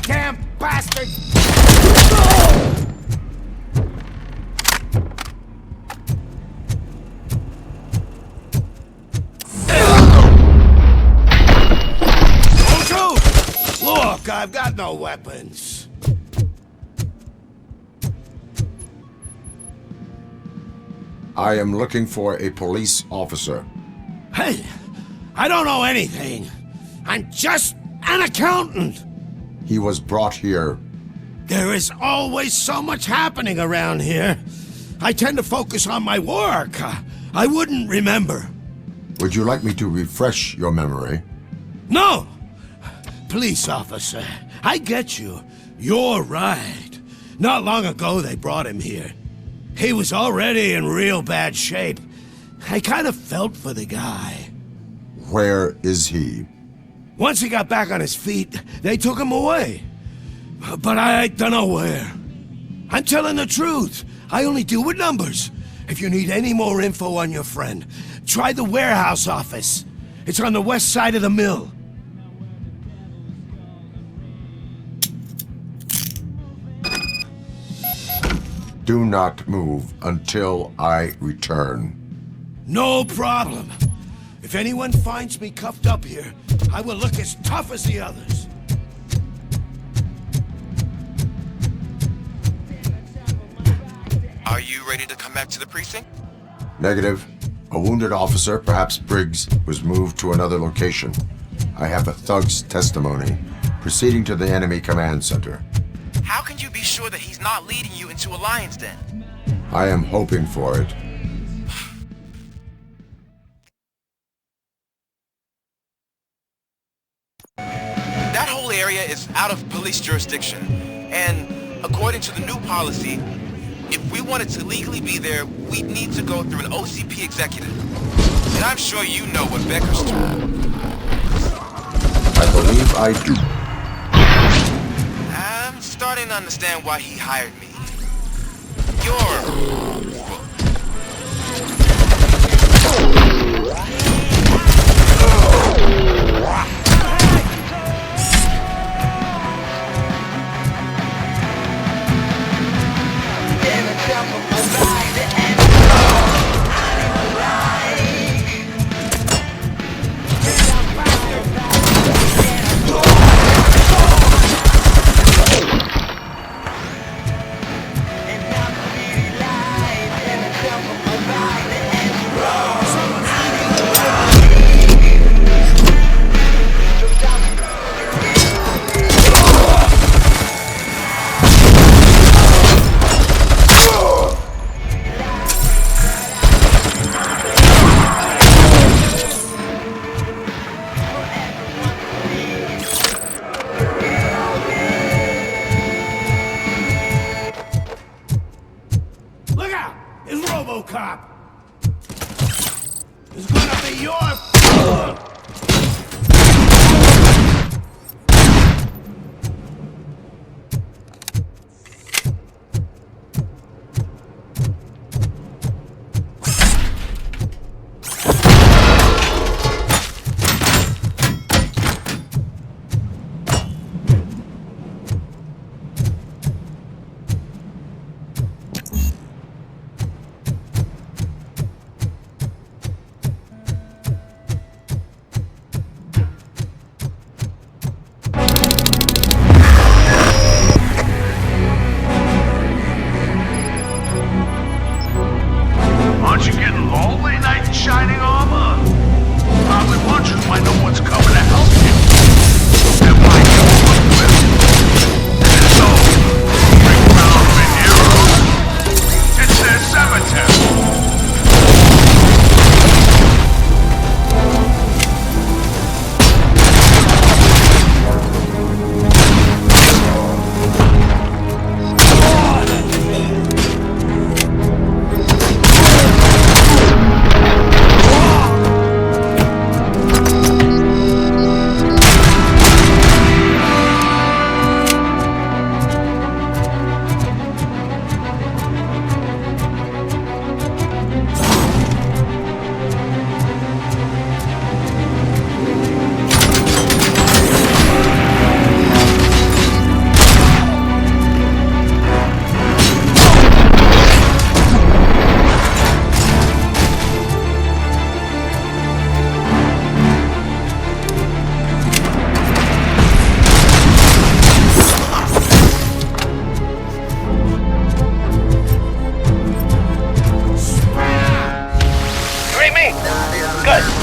E: Damn bastard!
L: Don't shoot! Look, I've got no weapons.
A: I am looking for a police officer.
L: Hey, I don't know anything. I'm just an accountant.
A: He was brought here.
L: There is always so much happening around here. I tend to focus on my work. I wouldn't remember.
A: Would you like me to refresh your memory?
L: No! Police officer, I get you. You're right. Not long ago they brought him here. He was already in real bad shape. I kind of felt for the guy.
A: Where is he?
L: Once he got back on his feet, they took him away. But I don't know where. I'm telling the truth. I only deal with numbers. If you need any more info on your friend, try the warehouse office. It's on the west side of the mill.
A: Do not move until I return.
L: No problem. If anyone finds me cuffed up here, I will look as tough as the others.
F: Are you ready to come back to the precinct?
A: Negative. A wounded officer, perhaps Briggs, was moved to another location. I have a thug's testimony, proceeding to the enemy command center.
F: How can you be sure that he's not leading you into a lion's den?
A: I am hoping for it.
F: That whole area is out of police jurisdiction, and according to the new policy, if we wanted to legally be there, we'd need to go through an OCP executive. And I'm sure you know what Becker's term.
A: I believe I do.
F: I'm starting to understand why he hired me. You're...
E: Okay, good.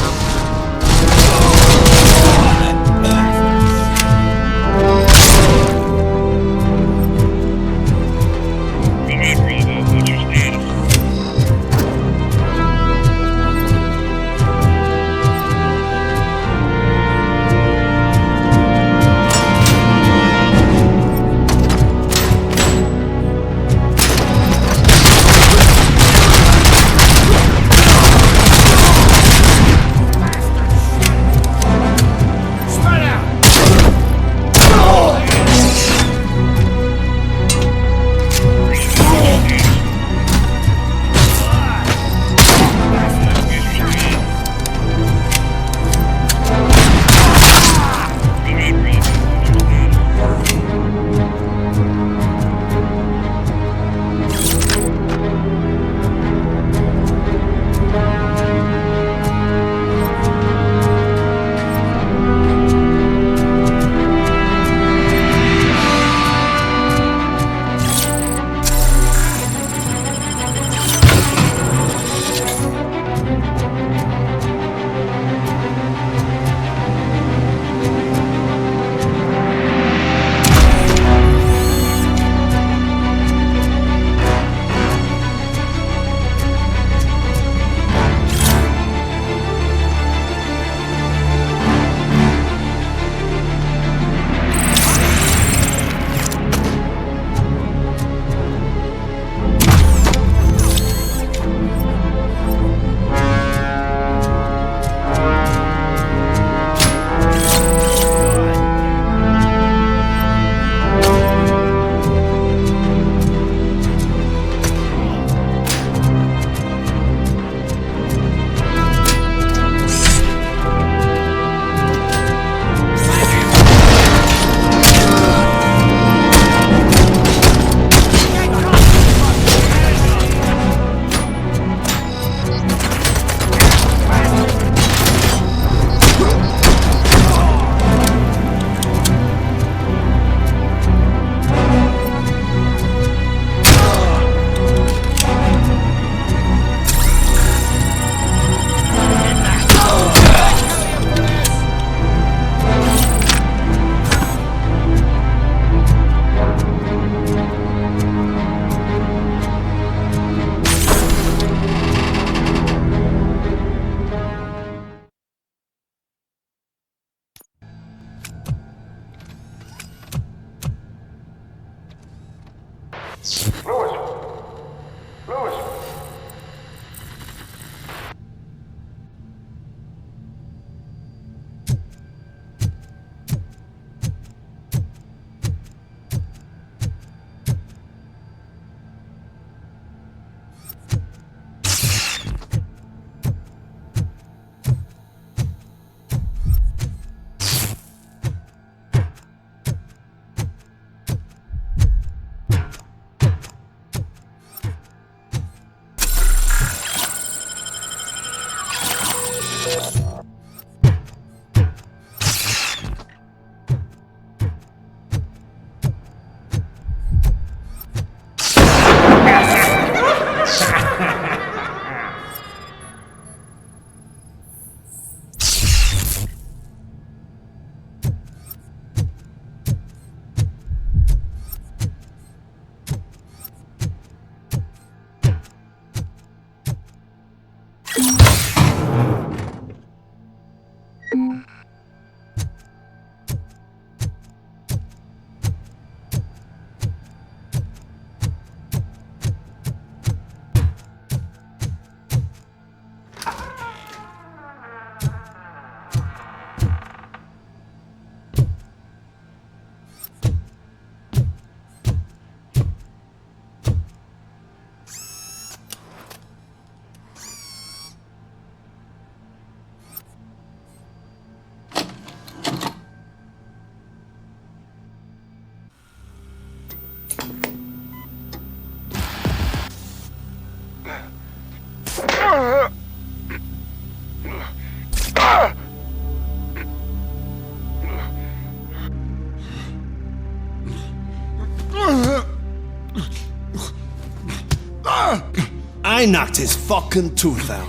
L: I knocked his fucking tooth out.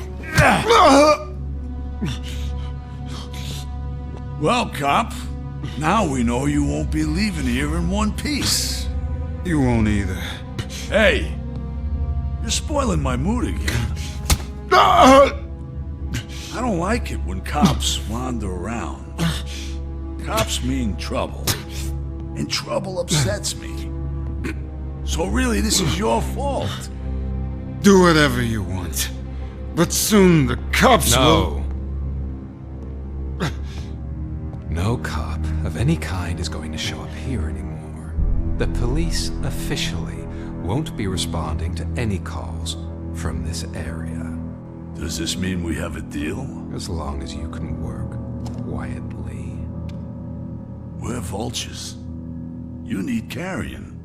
T: Well, cop, now we know you won't be leaving here in one piece.
C: You won't either.
T: Hey, you're spoiling my mood again. I don't like it when cops wander around. Cops mean trouble, and trouble upsets me. So really, this is your fault.
C: Do whatever you want. But soon the cops will...
G: No cop of any kind is going to show up here anymore. The police officially won't be responding to any calls from this area.
T: Does this mean we have a deal?
G: As long as you can work quietly.
T: We're vultures. You need carrion.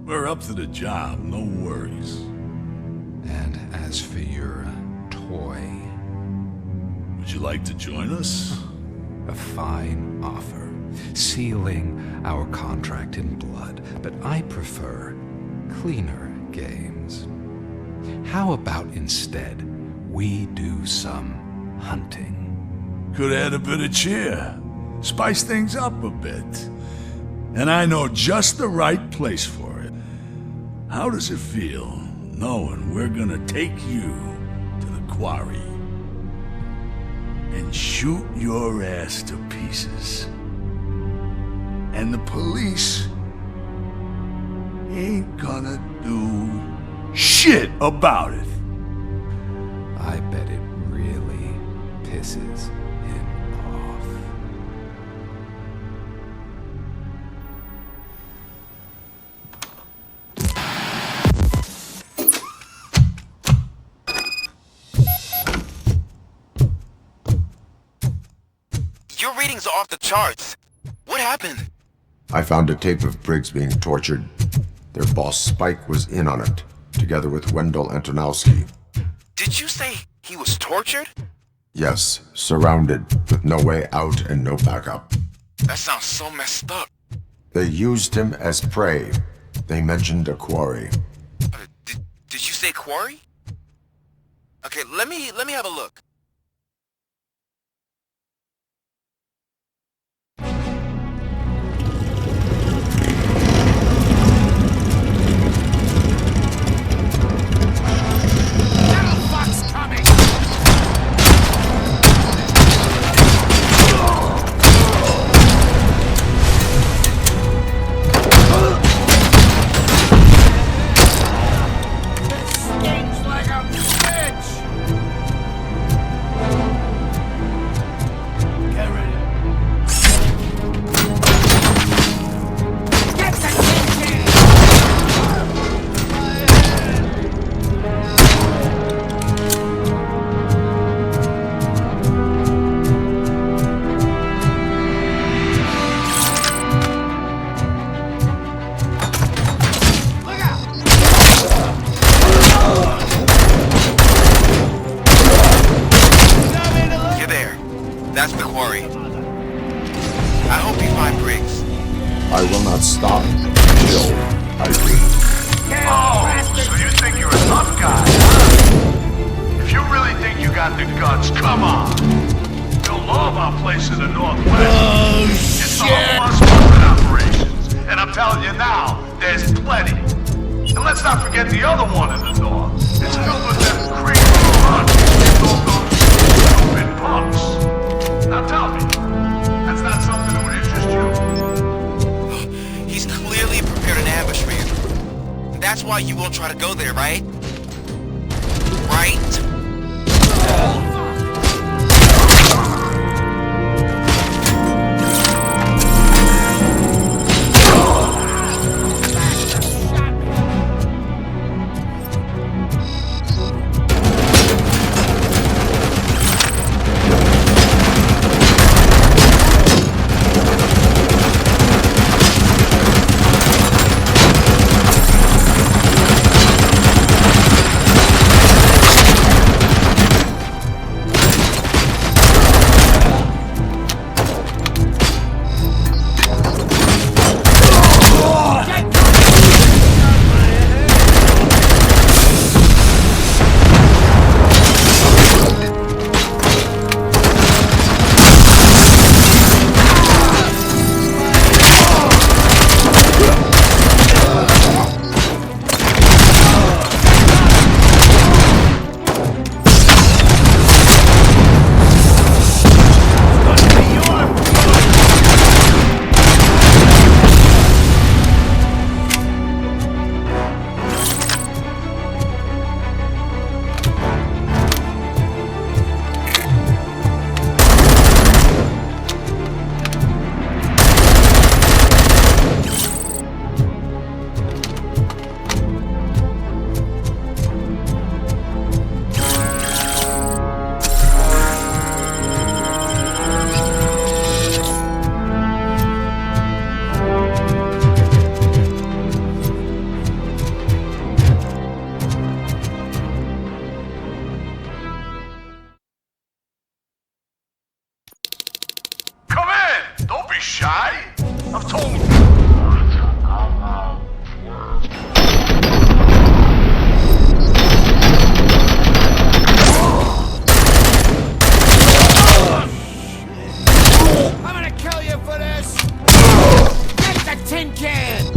T: We're up to the job, no worries.
G: And as for your toy...
T: Would you like to join us?
G: A fine offer, sealing our contract in blood, but I prefer cleaner games. How about instead we do some hunting?
T: Could add a bit of cheer, spice things up a bit. And I know just the right place for it. How does it feel knowing we're gonna take you to the quarry and shoot your ass to pieces? And the police ain't gonna do shit about it.
G: I bet it really pisses him off.
F: Your readings are off the charts. What happened?
A: I found a tape of Briggs being tortured. Their boss Spike was in on it, together with Wendell Antonowski.
F: Did you say he was tortured?
A: Yes, surrounded, with no way out and no backup.
F: That sounds so messed up.
A: They used him as prey. They mentioned a quarry.
F: Did you say quarry? Okay, let me have a look. That's the quarry. I hope you find Briggs.
A: I will not stop until I do.
U: Oh, so you think you're a tough guy, huh? If you really think you got the guts, come on. You'll love our place in the Northwest. Oh, it's all of our smuggling operations. And I'm telling you now, there's plenty. And let's not forget the other one in the north. It's filled with them crazy punks and all those stupid punks. Now tell me, that's not something that would interest you?
F: He's clearly prepared an ambush for you. That's why you won't try to go there, right? Right?
U: shy? I've told you.
E: I'm gonna kill you for this! Get the tin can!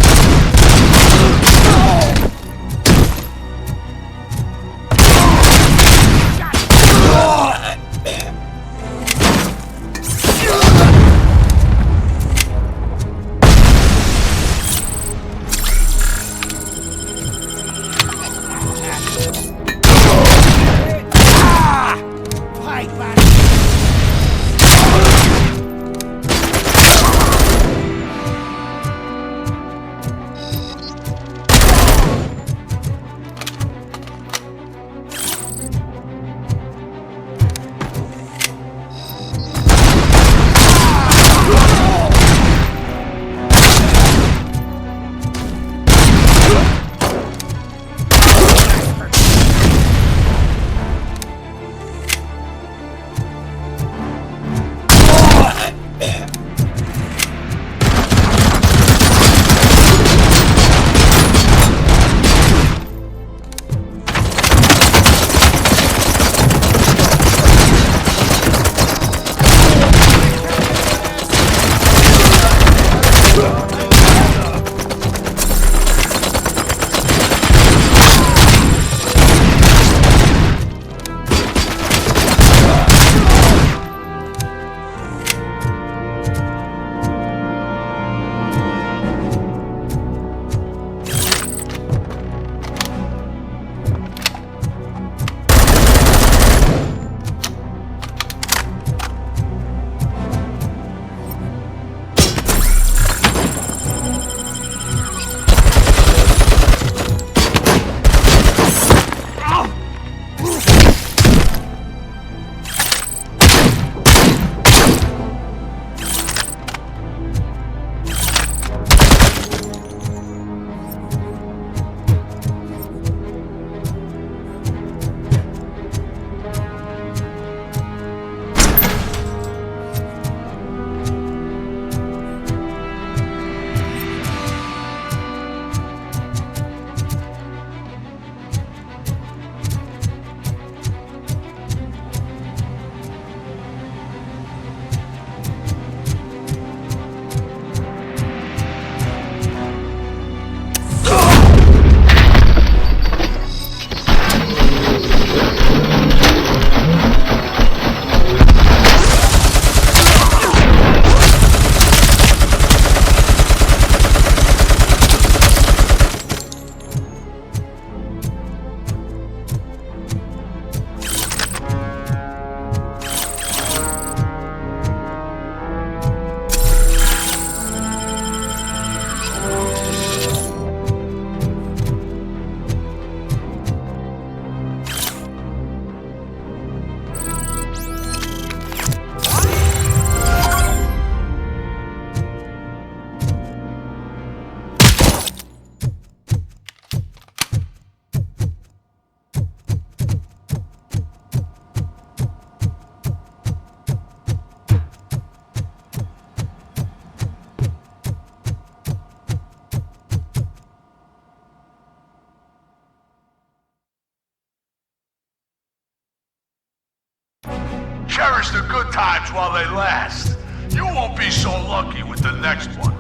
U: Cherish the good times while they last. You won't be so lucky with the next one.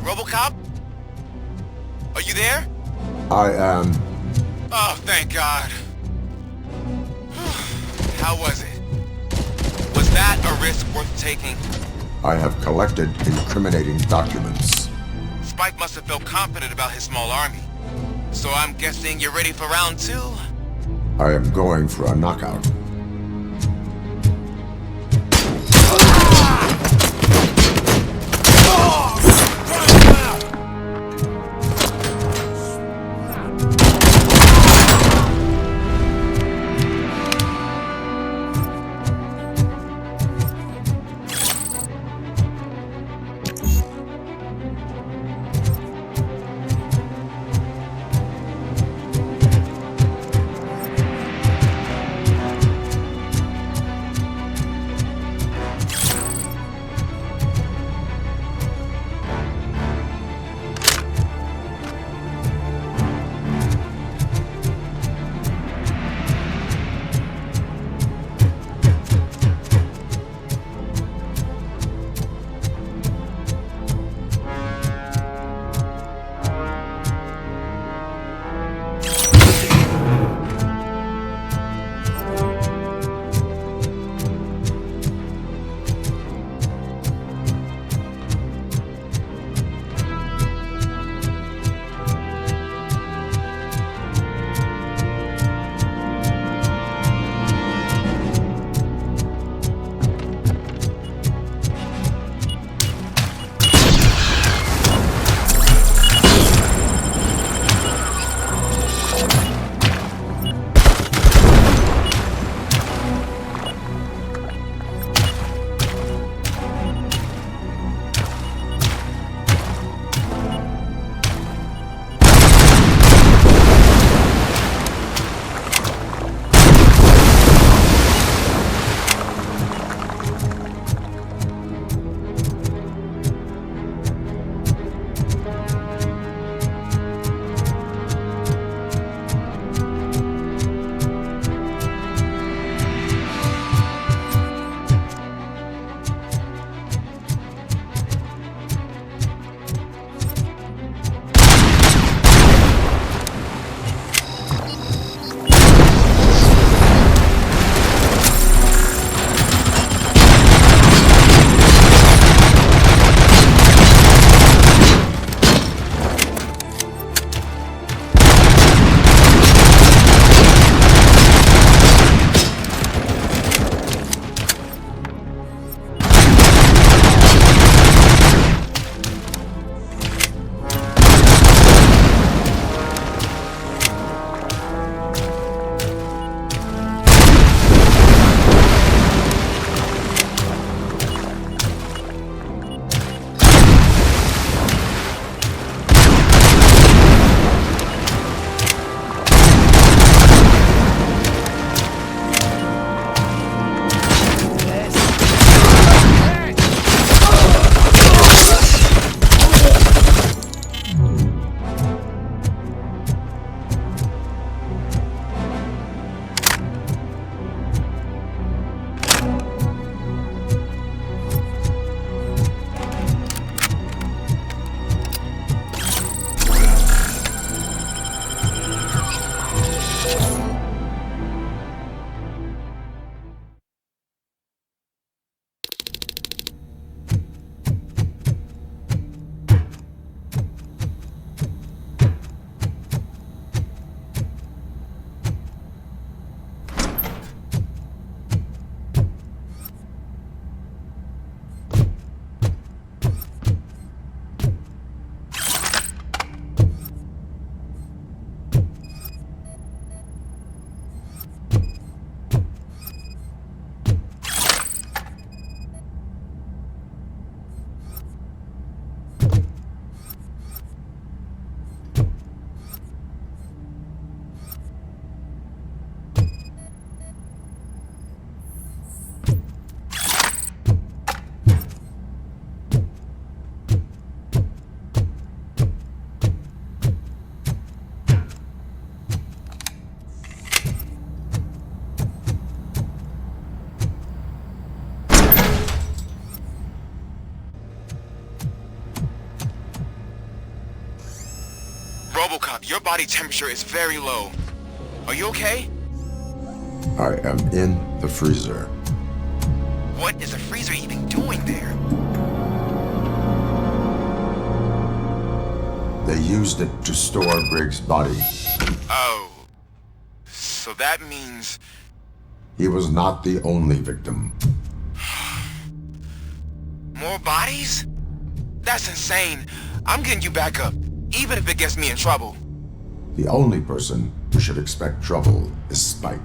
F: RoboCop? Are you there?
A: I am.
F: Oh, thank God. How was it? Was that a risk worth taking?
A: I have collected incriminating documents.
F: Spike must have felt confident about his small army. So I'm guessing you're ready for round two?
A: I am going for a knockout.
F: RoboCop, your body temperature is very low. Are you okay?
A: I am in the freezer.
F: What is a freezer even doing there?
A: They used it to store Briggs' body.
F: Oh. So that means...
A: He was not the only victim.
F: More bodies? That's insane. I'm getting you back up, even if it gets me in trouble.
A: The only person who should expect trouble is Spike.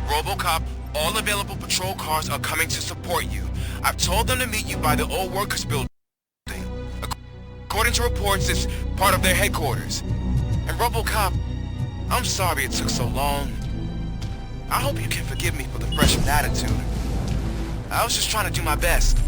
F: RoboCop, all available patrol cars are coming to support you. I've told them to meet you by the old workers building. According to reports, it's part of their headquarters. And RoboCop, I'm sorry it took so long. I hope you can forgive me for the fresh attitude. I was just trying to do my best.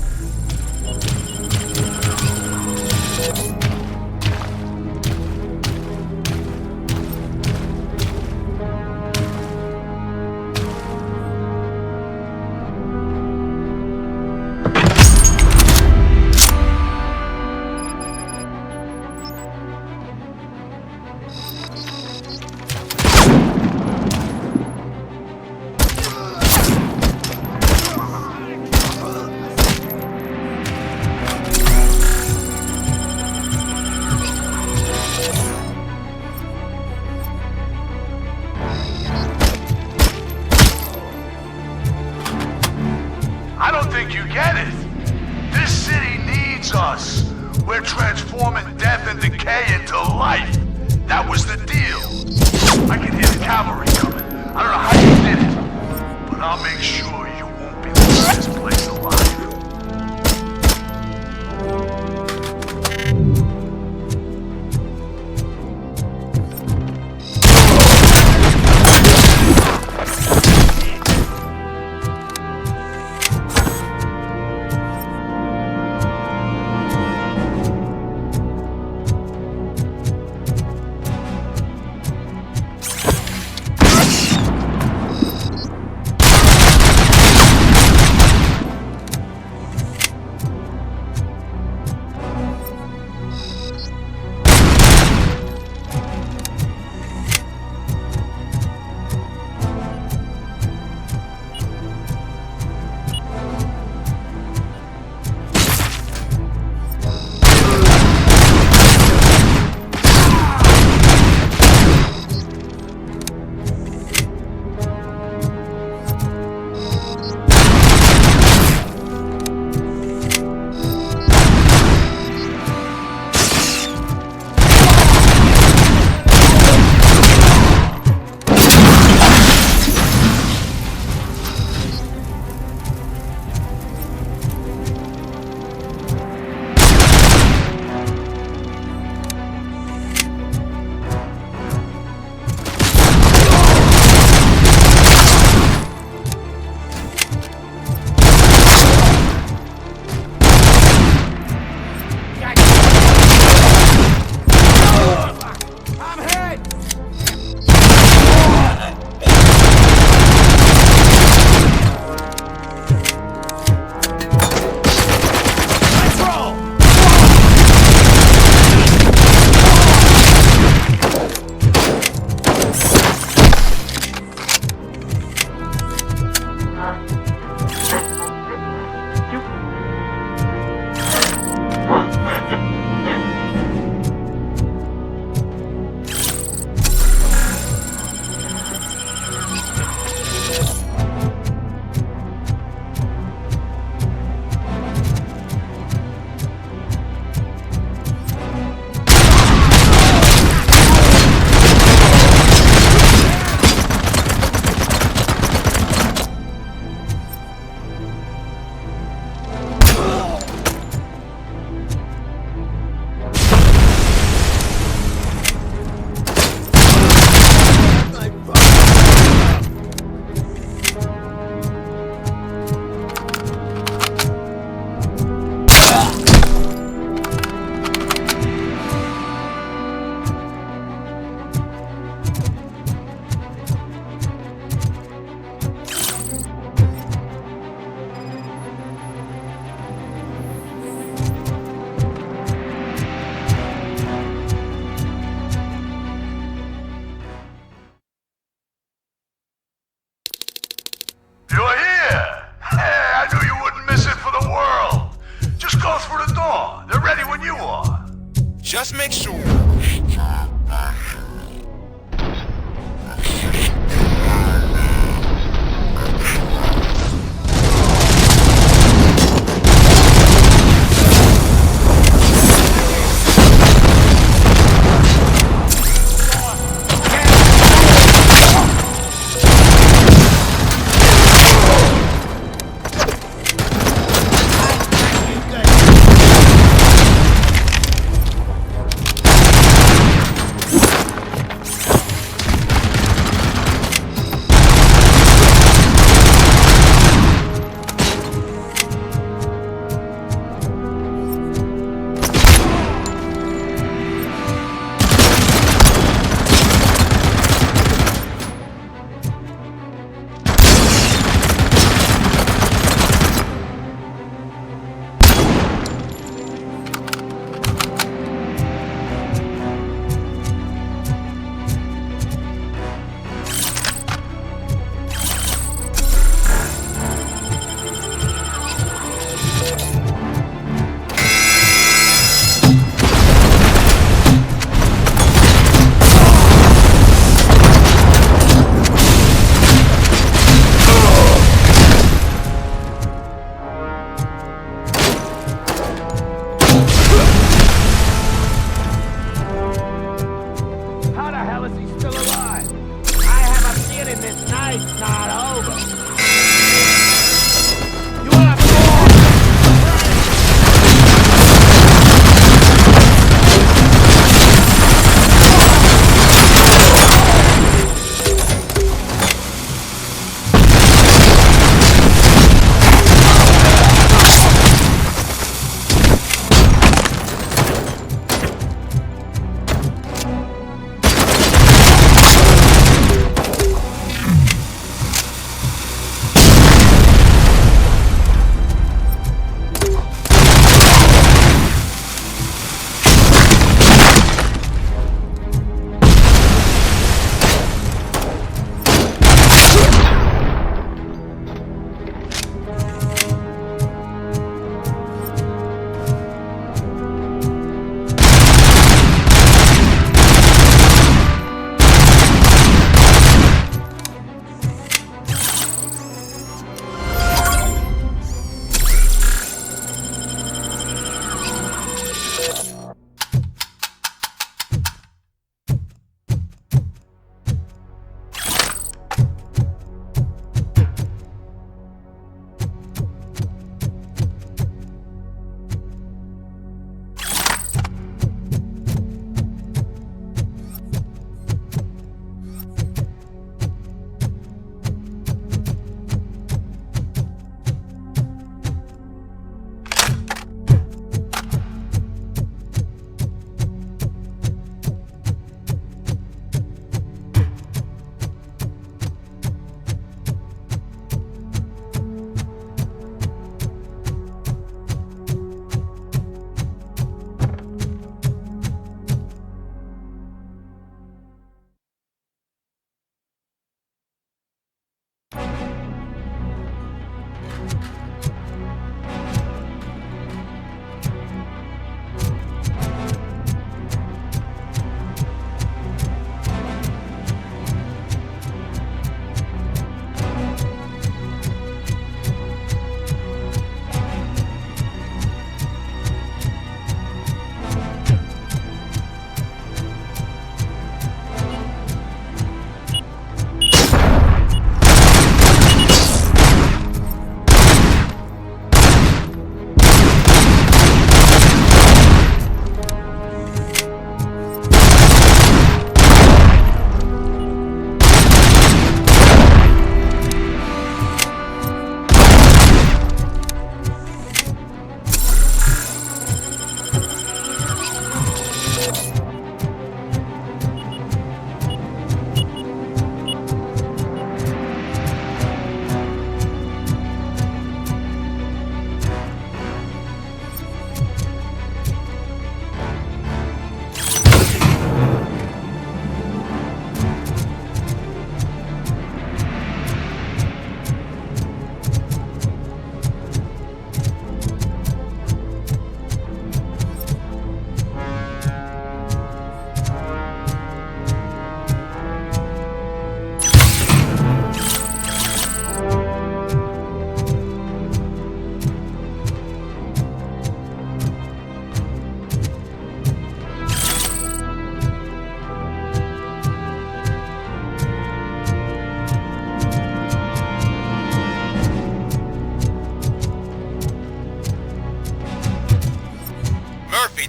U: I don't think you get it. This city needs us. We're transforming death and decay into life. That was the deal. I can hear the cavalry coming. I don't know how you did it, but I'll make sure you won't be leaving this place alive.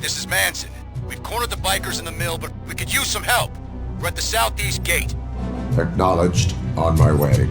D: This is Manson. We've cornered the bikers in the mill, but we could use some help. We're at the southeast gate.
A: Acknowledged. On my way.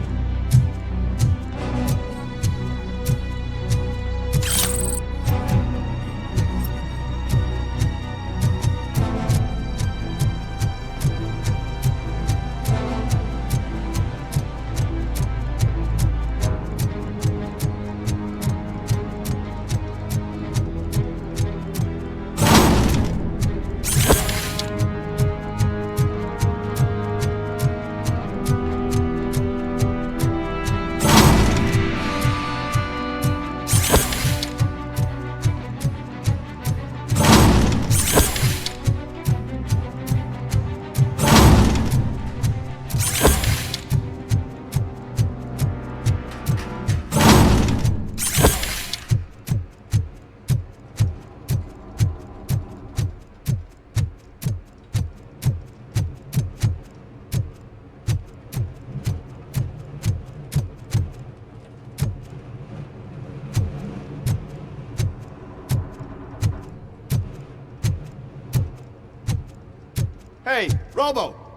M: Hey, Robo!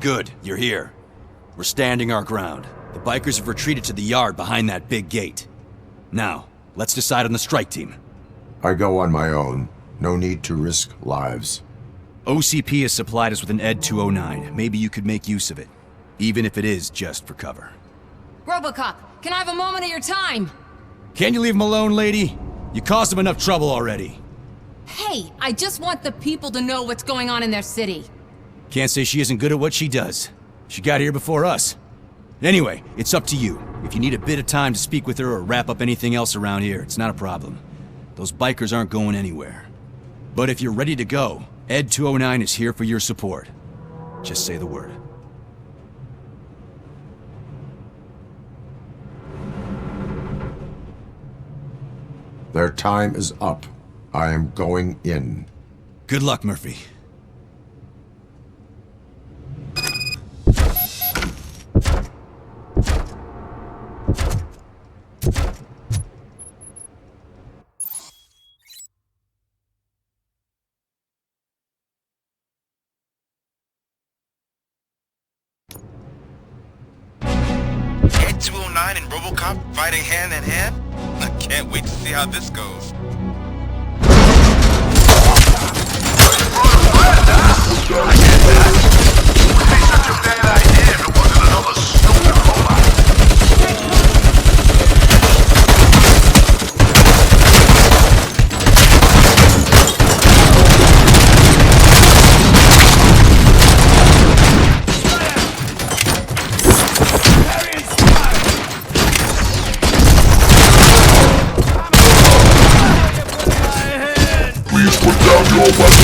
V: Good, you're here. We're standing our ground. The bikers have retreated to the yard behind that big gate. Now, let's decide on the strike team.
A: I go on my own. No need to risk lives.
V: OCP has supplied us with an ED 209. Maybe you could make use of it, even if it is just for cover.
K: RoboCop, can I have a moment of your time?
V: Can you leave him alone, lady? You caused him enough trouble already.
K: Hey, I just want the people to know what's going on in their city.
V: Can't say she isn't good at what she does. She got here before us. Anyway, it's up to you. If you need a bit of time to speak with her or wrap up anything else around here, it's not a problem. Those bikers aren't going anywhere. But if you're ready to go, ED 209 is here for your support. Just say the word.
A: Their time is up. I am going in.
V: Good luck, Murphy.
F: 209 and RoboCop fighting hand in hand? I can't wait to see how this goes.
U: I get that. Wouldn't be such a bad idea if it wasn't another stupid robot.
B: Please put down your weapon.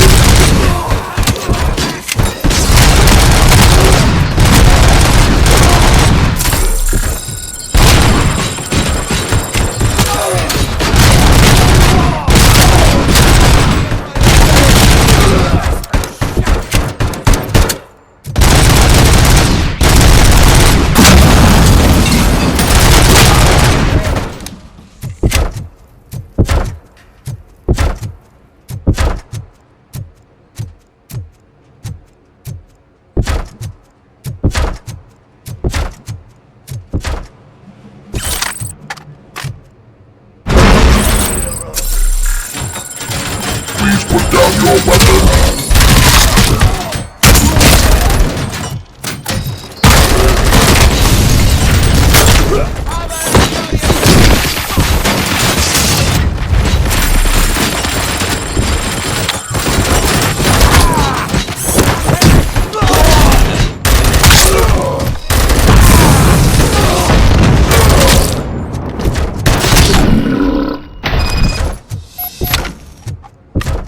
B: Please put down your weapon.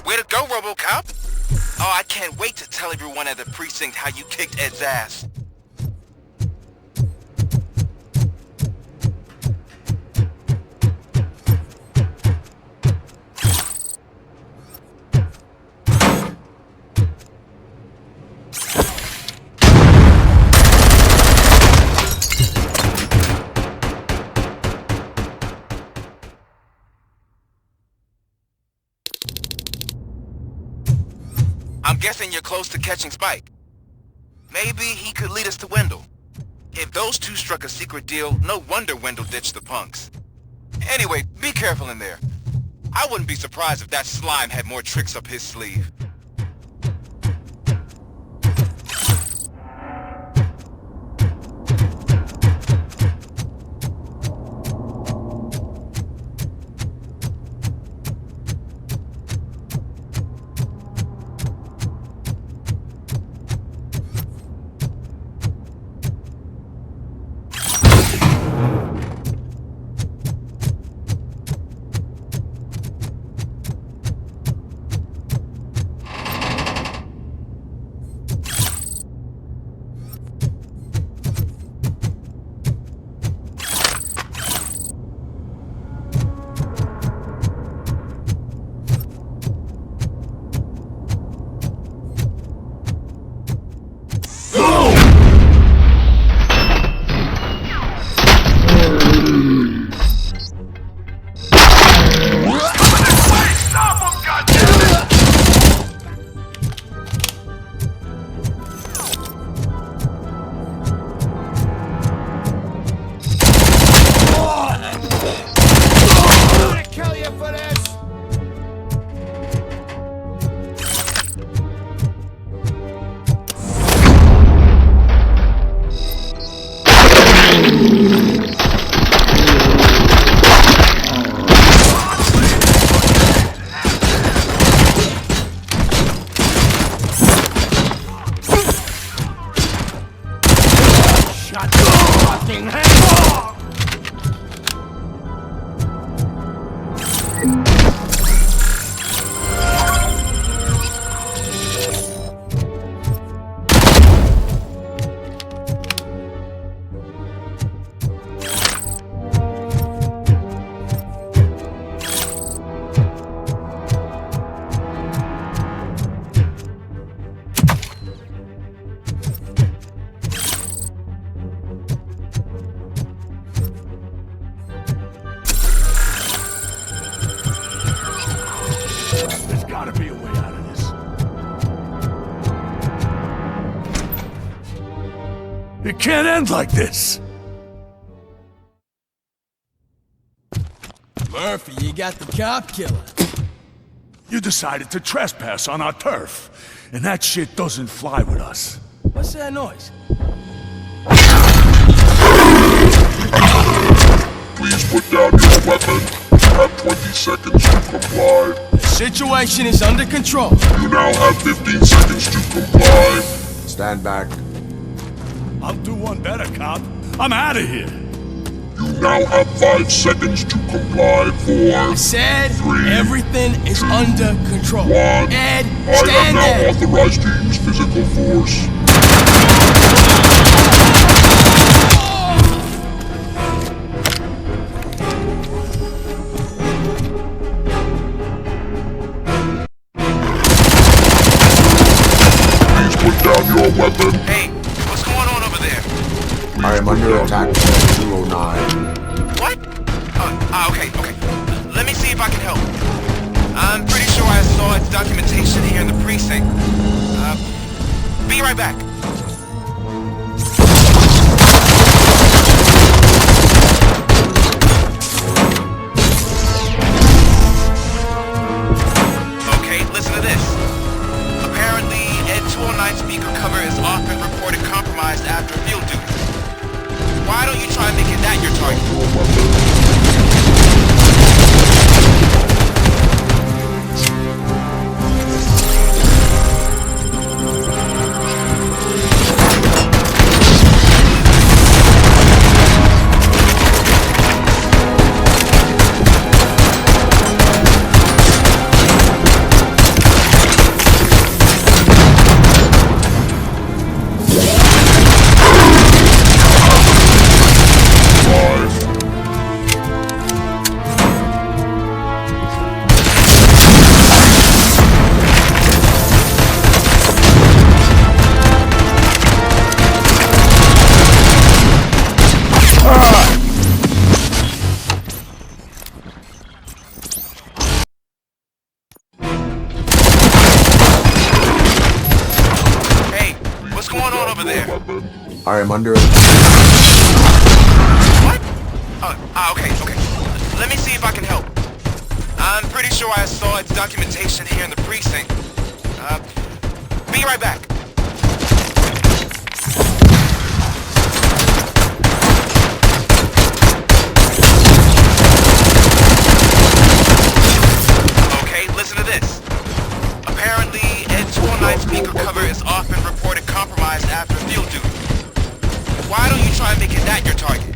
F: Way to go, RoboCop! Oh, I can't wait to tell everyone at the precinct how you kicked Ed's ass. I'm guessing you're close to catching Spike. Maybe he could lead us to Wendell. If those two struck a secret deal, no wonder Wendell ditched the punks. Anyway, be careful in there. I wouldn't be surprised if that slime had more tricks up his sleeve.
T: It can't end like this!
H: Murphy, you got the cop killer.
T: You decided to trespass on our turf, and that shit doesn't fly with us.
H: What's that noise?
B: Please put down your weapon. You have 20 seconds to comply.
H: The situation is under control.
B: You now have 15 seconds to comply.
A: Stand back.
T: I'll do one better, cop. I'm out of here.
B: You now have 5 seconds to comply. 4,
H: I said
B: 3,
H: everything is under control.
B: 1.
H: Ed,
B: I
H: stand
B: am
H: there.
B: now authorized to use physical force. Please put down your weapon.
F: Hey, what's going on over there?
A: I am under attack at 209.
F: What? Okay. Let me see if I can help. I'm pretty sure I saw its documentation here in the precinct. Be right back. Okay, listen to this. Apparently, Ed 209 speaker cover is often reported compromised after field duty. Why don't you try making that your target?
A: I am under
F: What? Okay. Let me see if I can help. I'm pretty sure I saw its documentation here in the precinct. Be right back. Okay, listen to this. Apparently, Ed 209 speaker cover is often reported compromised after field duty. Why don't you try making that your target?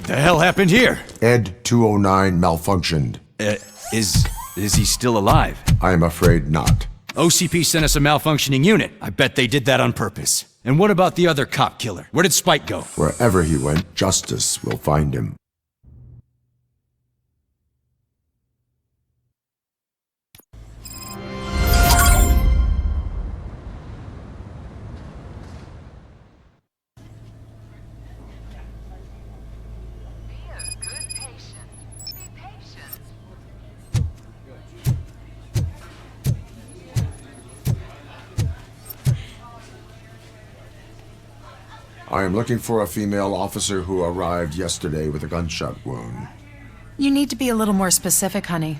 V: the hell happened here?
A: Ed 209 malfunctioned.
V: Is he still alive?
A: I'm afraid not.
V: OCP sent us a malfunctioning unit. I bet they did that on purpose. And what about the other cop killer? Where did Spike go?
A: Wherever he went, justice will find him. I am looking for a female officer who arrived yesterday with a gunshot wound.
I: You need to be a little more specific, honey.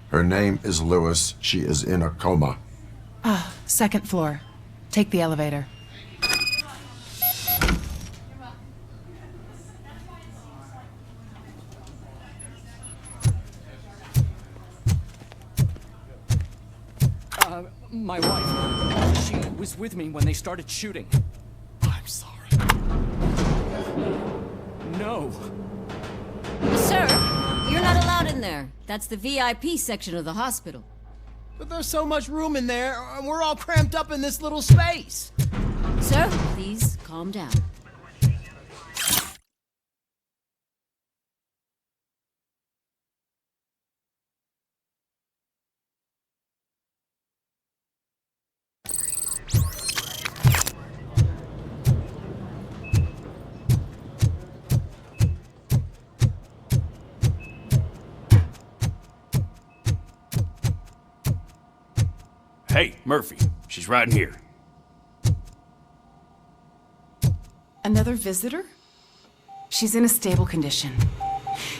A: Her name is Lewis. She is in a coma.
I: Ah, second floor. Take the elevator.
R: My wife. She was with me when they started shooting. I'm sorry. No.
K: Sir, you're not allowed in there. That's the VIP section of the hospital.
H: But there's so much room in there, and we're all cramped up in this little space.
K: Sir, please calm down.
J: Hey, Murphy. She's right in here.
I: Another visitor? She's in a stable condition.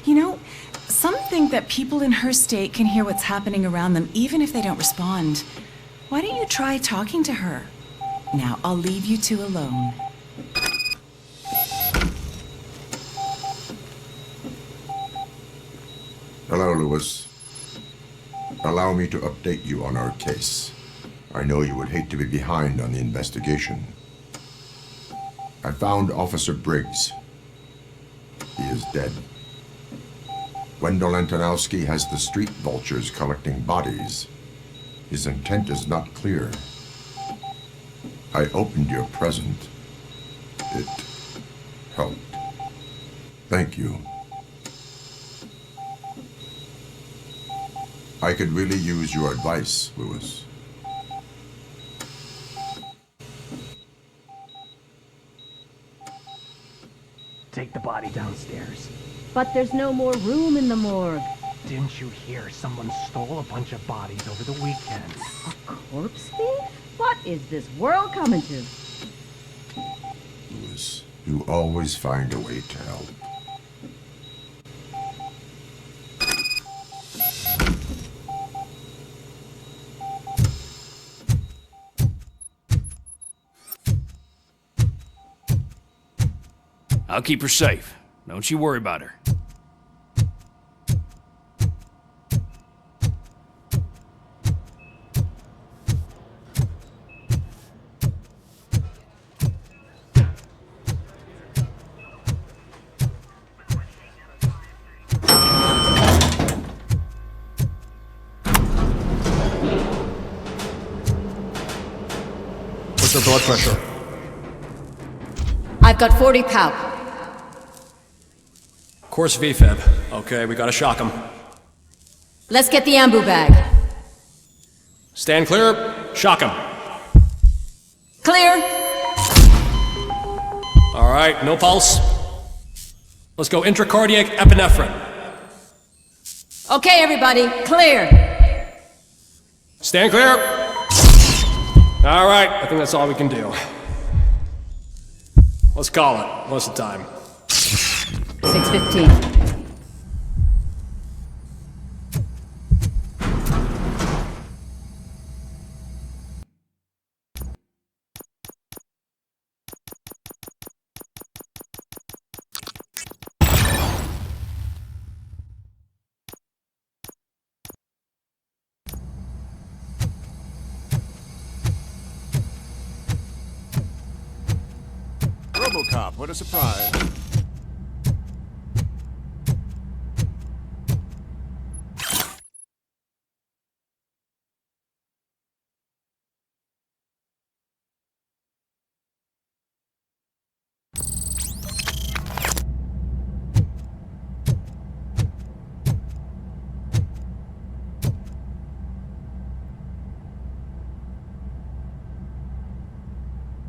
I: You know, some think that people in her state can hear what's happening around them even if they don't respond. Why don't you try talking to her? Now, I'll leave you two alone.
A: Hello, Lewis. Allow me to update you on our case. I know you would hate to be behind on the investigation. I found Officer Briggs. He is dead. Wendell Antonowski has the street vultures collecting bodies. His intent is not clear. I opened your present. It helped. Thank you. I could really use your advice, Lewis.
W: Take the body downstairs.
K: But there's no more room in the morgue.
W: Didn't you hear someone stole a bunch of bodies over the weekend?
K: A corpse thief? What is this world coming to?
A: Lewis, you always find a way to help.
J: I'll keep her safe. Don't you worry about her.
X: What's the blood pressure?
K: I've got 40 pow.
X: Course VFib. Okay, we gotta shock him.
K: Let's get the ambu bag.
X: Stand clear. Shock him.
K: Clear.
X: All right, no pulse. Let's go intracardiac epinephrine.
K: Okay, everybody, clear.
X: Stand clear. All right, I think that's all we can do. Let's call it. What's the time?
K: 6:15.
N: RoboCop, what a surprise.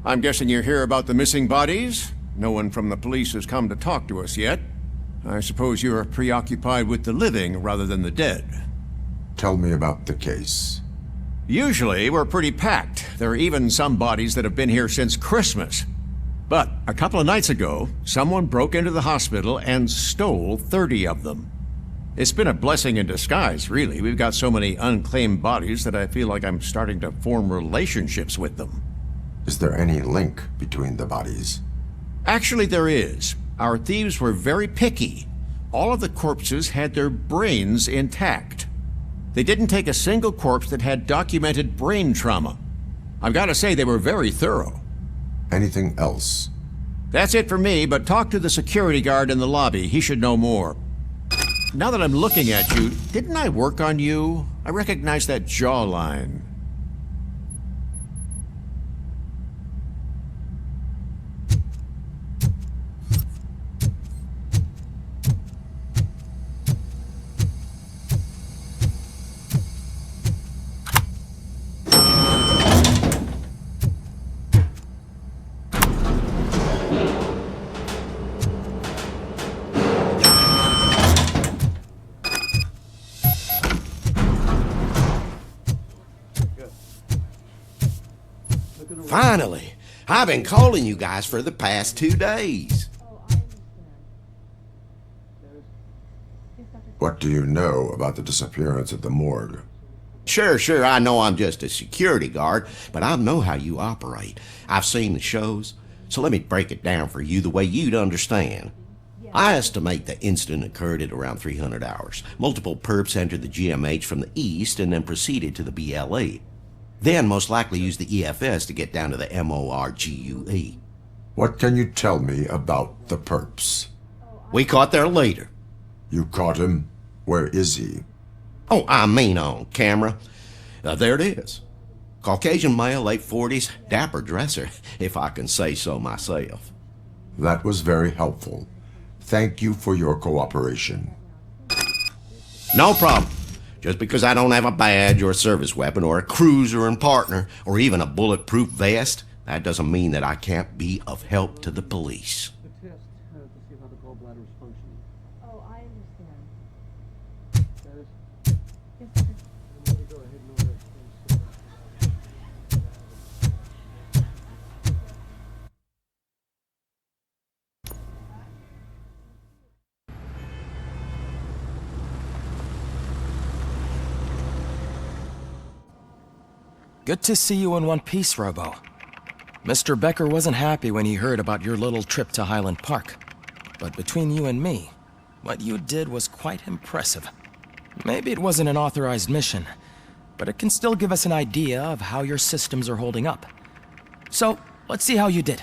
N: I'm guessing you're here about the missing bodies? No one from the police has come to talk to us yet. I suppose you're preoccupied with the living rather than the dead.
A: Tell me about the case.
N: Usually, we're pretty packed. There are even some bodies that have been here since Christmas. But a couple of nights ago, someone broke into the hospital and stole 30 of them. It's been a blessing in disguise, really. We've got so many unclaimed bodies that I feel like I'm starting to form relationships with them.
A: Is there any link between the bodies?
N: Actually, there is. Our thieves were very picky. All of the corpses had their brains intact. They didn't take a single corpse that had documented brain trauma. I've got to say, they were very thorough.
A: Anything else?
N: That's it for me, but talk to the security guard in the lobby. He should know more. Now that I'm looking at you, didn't I work on you? I recognize that jawline.
L: Finally! I've been calling you guys for the past 2 days.
A: What do you know about the disappearance at the morgue?
L: Sure, I know I'm just a security guard, but I know how you operate. I've seen the shows, so let me break it down for you the way you'd understand. I estimate the incident occurred at around 300 hours. Multiple perps entered the GMH from the east and then proceeded to the BLE. Then most likely used the EFS to get down to the MORGUE.
A: What can you tell me about the perps?
L: We caught their leader.
A: You caught him? Where is he?
L: Oh, I mean on camera. There it is. Caucasian male, late 40s, dapper dresser, if I can say so myself.
A: That was very helpful. Thank you for your cooperation.
L: No problem. Just because I don't have a badge or a service weapon or a cruiser and partner or even a bulletproof vest, that doesn't mean that I can't be of help to the police.
W: The test to see how the gallbladder is functioning.
O: Oh, I understand.
W: Status?
O: Yes, sir.
W: Let me go ahead and order
P: Good to see you in one piece, Robo. Mr. Becker wasn't happy when he heard about your little trip to Highland Park. But between you and me, what you did was quite impressive. Maybe it wasn't an authorized mission, but it can still give us an idea of how your systems are holding up. So, let's see how you did.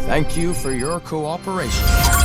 P: Thank you for your cooperation.